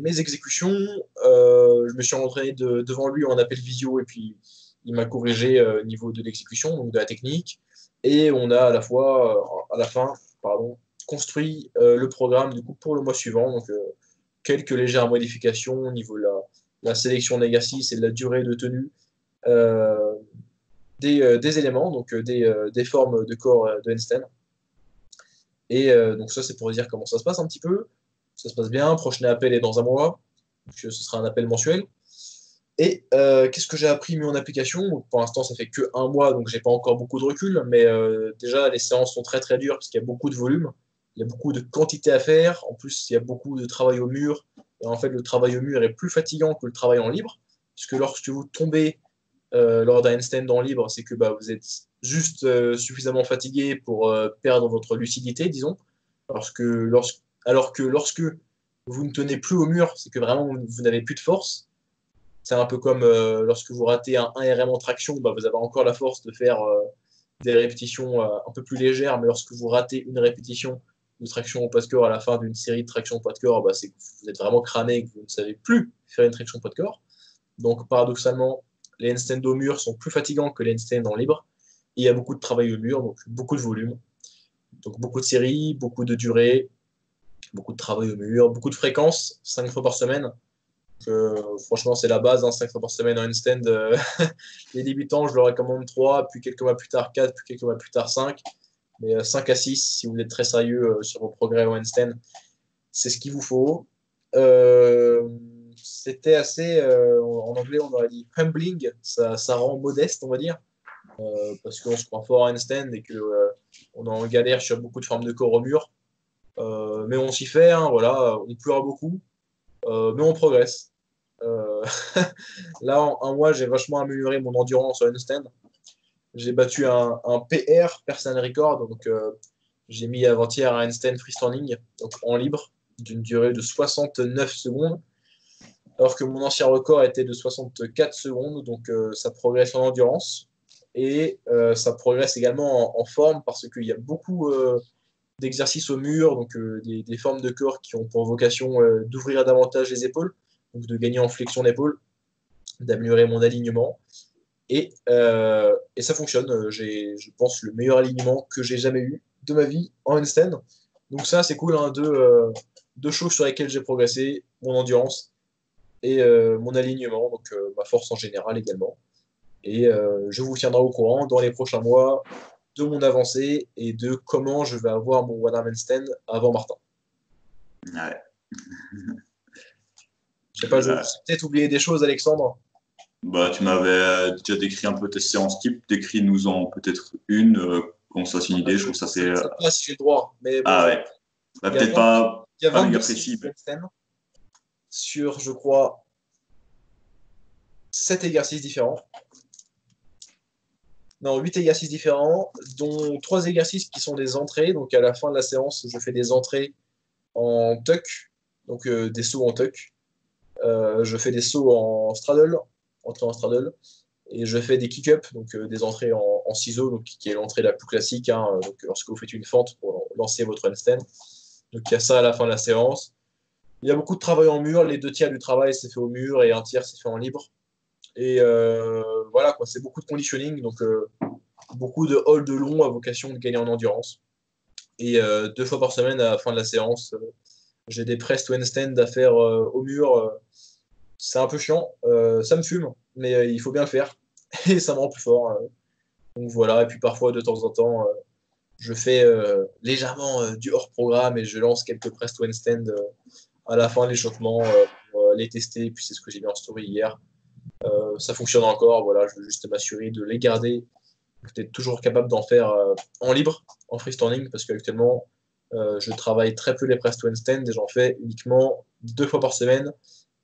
mes exécutions. Je me suis entraîné devant lui en appel visio et puis il m'a corrigé au niveau de l'exécution, donc de la technique. Et on a à la fin, pardon, construit le programme du coup pour le mois suivant. Donc quelques légères modifications au niveau de la sélection d'exercices et de la durée de tenue. Euh, des éléments, donc des formes de corps de handstand. Et donc ça, c'est pour dire comment ça se passe un petit peu. Ça se passe bien. Prochain appel est dans un mois. Donc, ce sera un appel mensuel. Et qu'est-ce que j'ai appris mis en application? Donc, pour l'instant, ça fait que un mois, donc j'ai pas encore beaucoup de recul. Mais déjà, les séances sont très très dures parce qu'il y a beaucoup de volume. Il y a beaucoup de quantité à faire. En plus, il y a beaucoup de travail au mur. Et en fait, le travail au mur est plus fatigant que le travail en libre. Parce que lorsque vous tombez lors d'un handstand en libre, c'est que vous êtes juste suffisamment fatigué pour perdre votre lucidité, disons. Alors que lorsque vous ne tenez plus au mur, c'est que vraiment vous n'avez plus de force. C'est un peu comme lorsque vous ratez un 1RM en traction, vous avez encore la force de faire des répétitions un peu plus légères, mais lorsque vous ratez une répétition de traction au poids de corps à la fin d'une série de traction au poids de corps, c'est que vous êtes vraiment cramé et que vous ne savez plus faire une traction au poids de corps. Donc, paradoxalement, les handstands au mur sont plus fatigants que les handstands en libre. Et il y a beaucoup de travail au mur, donc beaucoup de volume. Donc, beaucoup de séries, beaucoup de durée, beaucoup de travail au mur, beaucoup de fréquences, 5 fois par semaine. Franchement, c'est la base, 5 fois par semaine en handstand. Les débutants, je leur recommande 3, puis quelques mois plus tard 4, puis quelques mois plus tard 5. Mais 5 à 6, si vous êtes très sérieux sur vos progrès en handstand, c'est ce qu'il vous faut. C'était assez, en anglais, on aurait dit humbling, ça rend modeste, on va dire, parce qu'on se croit fort en handstand et qu'on est en galère sur beaucoup de formes de corps au mur. Mais on s'y fait, hein, voilà, on pleure beaucoup, mais on progresse. Là, en un mois, j'ai vachement amélioré mon endurance en handstand. J'ai battu un PR, personal record, donc j'ai mis avant-hier un handstand freestanding, donc en libre, d'une durée de 69 secondes, alors que mon ancien record était de 64 secondes, donc ça progresse en endurance. Et ça progresse également en forme, parce qu'il y a beaucoup d'exercices au mur, donc des formes de corps qui ont pour vocation d'ouvrir davantage les épaules, donc de gagner en flexion d'épaule, d'améliorer mon alignement. Et ça fonctionne. J'ai, je pense, le meilleur alignement que j'ai jamais eu de ma vie en handstand. Donc ça, c'est cool, hein, deux choses sur lesquelles j'ai progressé, mon endurance et mon alignement, donc ma force en général également. Et je vous tiendrai au courant dans les prochains mois de mon avancée et de comment je vais avoir mon one arm handstand avant Martin. Ouais. Je sais pas, j'ai peut-être oublié des choses, Alexandre. Tu m'avais déjà décrit un peu tes séances type. Décris-nous-en peut-être une, qu'on se fasse une idée. Je trouve ça Je ne c'est. sais pas si j'ai le droit, mais bon, Ah ouais. il y a Peut-être 20 il y a pas 22 méga précis. séries de handstand sur, je crois, 7 exercices différents. Non, 8 exercices différents, dont 3 exercices qui sont des entrées. Donc à la fin de la séance, je fais des entrées en tuck, donc des sauts en tuck. Je fais des sauts en straddle, entrée en straddle. Et je fais des kick-up, donc des entrées en ciseaux, donc, qui est l'entrée la plus classique, hein, donc, lorsque vous faites une fente pour lancer votre handstand. Donc il y a ça à la fin de la séance. Il y a beaucoup de travail en mur. Les 2 tiers du travail, c'est fait au mur et un tiers, c'est fait en libre. Et voilà, quoi, c'est beaucoup de conditioning, donc beaucoup de hold long à vocation de gagner en endurance. Et 2 fois par semaine, à la fin de la séance, j'ai des press to handstand à faire au mur. C'est un peu chiant, ça me fume, mais il faut bien le faire. Et ça me rend plus fort. Donc voilà, et puis parfois, de temps en temps, je fais légèrement du hors-programme et je lance quelques press to handstand à la fin de l'échauffement pour les tester. Et puis c'est ce que j'ai mis en story hier. Ça fonctionne encore, voilà, je veux juste m'assurer de les garder, d'être toujours capable d'en faire en libre, en freestanding, parce qu'actuellement, je travaille très peu les press to handstand et j'en fais uniquement 2 fois par semaine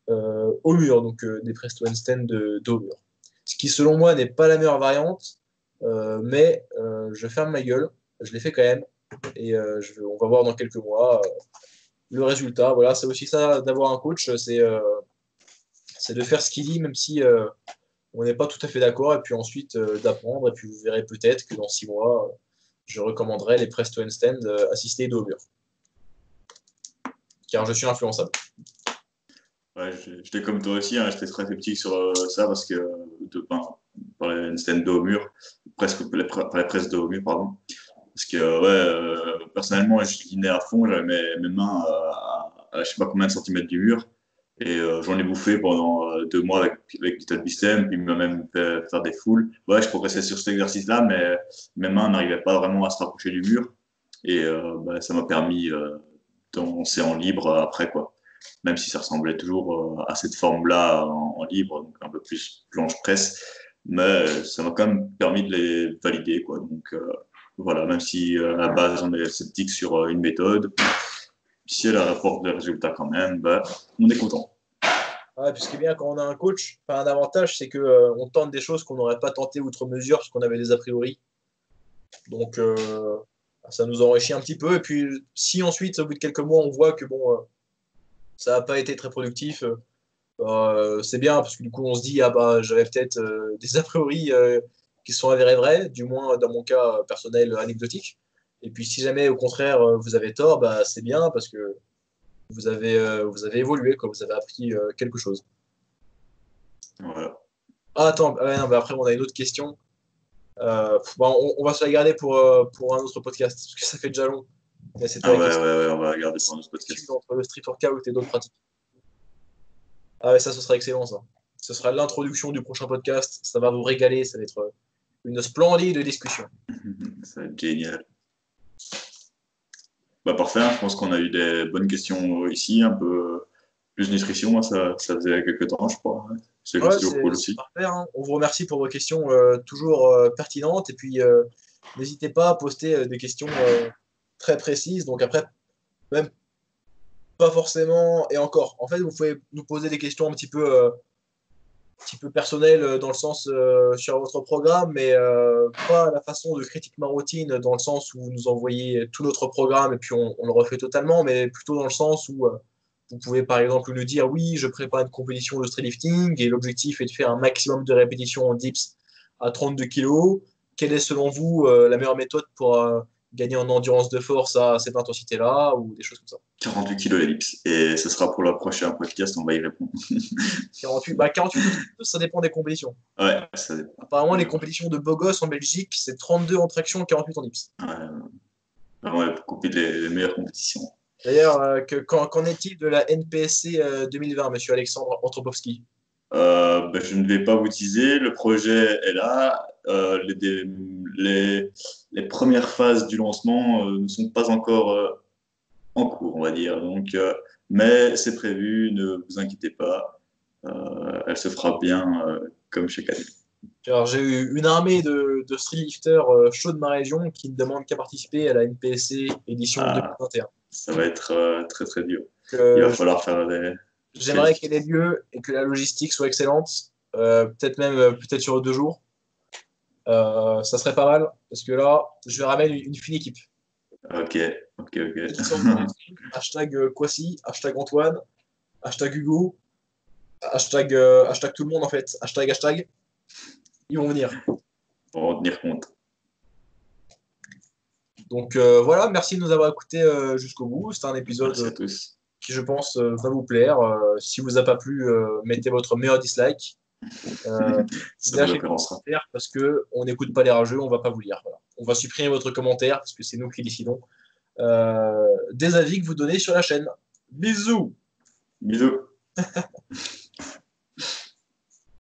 au mur, donc des press to handstand de dos au mur. Ce qui, selon moi, n'est pas la meilleure variante, mais je ferme ma gueule, je l'ai fait quand même, et on va voir dans quelques mois le résultat. Voilà, c'est aussi ça d'avoir un coach, c'est de faire ce qu'il dit, même si on n'est pas tout à fait d'accord, et puis ensuite d'apprendre, et puis vous verrez peut-être que dans 6 mois, je recommanderai les press to handstand assistés dos au mur. Car je suis influençable. Ouais, j'étais comme toi aussi, hein, j'étais très sceptique sur ça parce que par les handstand dos au mur, presque pas les presses dos au mur, pardon. Parce que personnellement, je linais à fond, j'avais mes mains à je sais pas combien de centimètres du mur. Et j'en ai bouffé pendant 2 mois avec du Todd System, puis il m'a même fait faire des foules. Ouais, je progressais sur cet exercice-là, mais mes mains n'arrivaient pas vraiment à se rapprocher du mur. Et ça m'a permis d'avancer en libre après, quoi. Même si ça ressemblait toujours à cette forme-là en libre, donc un peu plus planche-presse. Mais ça m'a quand même permis de les valider, quoi. Donc voilà, même si à la base on est sceptique sur une méthode, si elle rapporte des résultats quand même, on est content. Ouais, puis ce qui est bien quand on a un coach, enfin, un avantage, c'est qu'on on tente des choses qu'on n'aurait pas tenté outre mesure parce qu'on avait des a priori. Donc ça nous enrichit un petit peu. Et puis si ensuite, au bout de quelques mois, on voit que bon, ça n'a pas été très productif, c'est bien parce que du coup on se dit ah bah j'avais peut-être des a priori qui se sont avérés vrais, du moins dans mon cas personnel anecdotique. Et puis si jamais au contraire vous avez tort, bah, c'est bien parce que vous avez évolué, quoi, vous avez appris quelque chose. Voilà. Ah, attends, non, bah, après on a une autre question. Bon, on va se la garder pour un autre podcast, parce que ça fait déjà long. Mais c'était Ah la ouais, question ouais, ouais, on va regarder pour notre podcast. entre le street workout et d'autres pratiques. Ah ouais, ça, ce sera excellent, ça. Ce sera l'introduction du prochain podcast. Ça va vous régaler, ça va être une splendide discussion. Ça va être génial. Bah parfait, hein, je pense qu'on a eu des bonnes questions ici, un peu plus nutrition, moi, ça faisait quelques temps, je crois. Ouais. C'est Ouais, toujours cool c'est aussi. parfait, hein. On vous remercie pour vos questions toujours pertinentes. Et puis, n'hésitez pas à poster des questions très précises. Donc après, même pas forcément. Et encore, en fait, vous pouvez nous poser des questions un petit peu personnelles dans le sens sur votre programme, mais pas à la façon de critique marottine, dans le sens où vous nous envoyez tout notre programme et puis on le refait totalement, mais plutôt dans le sens où vous pouvez par exemple nous dire oui, je prépare une compétition de streetlifting et l'objectif est de faire un maximum de répétitions en dips à 32 kg. Quelle est selon vous la meilleure méthode pour gagner en endurance de force à cette intensité-là ou des choses comme ça? 48 kilos l'ellipse. Et ce sera pour le prochain podcast, on va y répondre. 48, bah 48 ou 32, ça dépend des compétitions. Ouais, ça dépend. Apparemment, les compétitions de beau gosse en Belgique, c'est 32 en traction, 48 en dips. Ouais, pour couper les meilleures compétitions. D'ailleurs, qu'en est-il de la NPSC 2020, monsieur Alexandre Antropovski? Ben, je ne vais pas vous teaser, le projet est là. Les premières phases du lancement ne sont pas encore en cours, on va dire. Donc, mais c'est prévu, ne vous inquiétez pas. Elle se fera bien comme chaque année. Alors, j'ai eu une armée de streetlifters chauds de ma région qui ne demandent qu'à participer à la NPSC édition Ah, 2021. ça va être très très dur. Il va Euh, falloir faire des J'aimerais qu'elle ait qualifications. lieu et que la logistique soit excellente, peut-être même peut-être sur 2 jours. Ça serait pas mal parce que là, je vais ramener une fine équipe. Ok, ok, Dès qu'ils ok. sortent de stream, hashtag Kwasi, hashtag Antoine, hashtag Hugo, hashtag tout le monde en fait, hashtag, ils vont venir. Pour en tenir compte. Donc voilà, merci de nous avoir écoutés jusqu'au bout. C'était un épisode Merci à tous. qui, je pense, va vous plaire. Si vous a pas plu, mettez votre meilleur dislike. Ça vous Lâchez des influencera. commentaires parce qu'on n'écoute pas les rageux, on va pas vous lire. Voilà. On va supprimer votre commentaire parce que c'est nous qui décidons des avis que vous donnez sur la chaîne. Bisous! Bisous.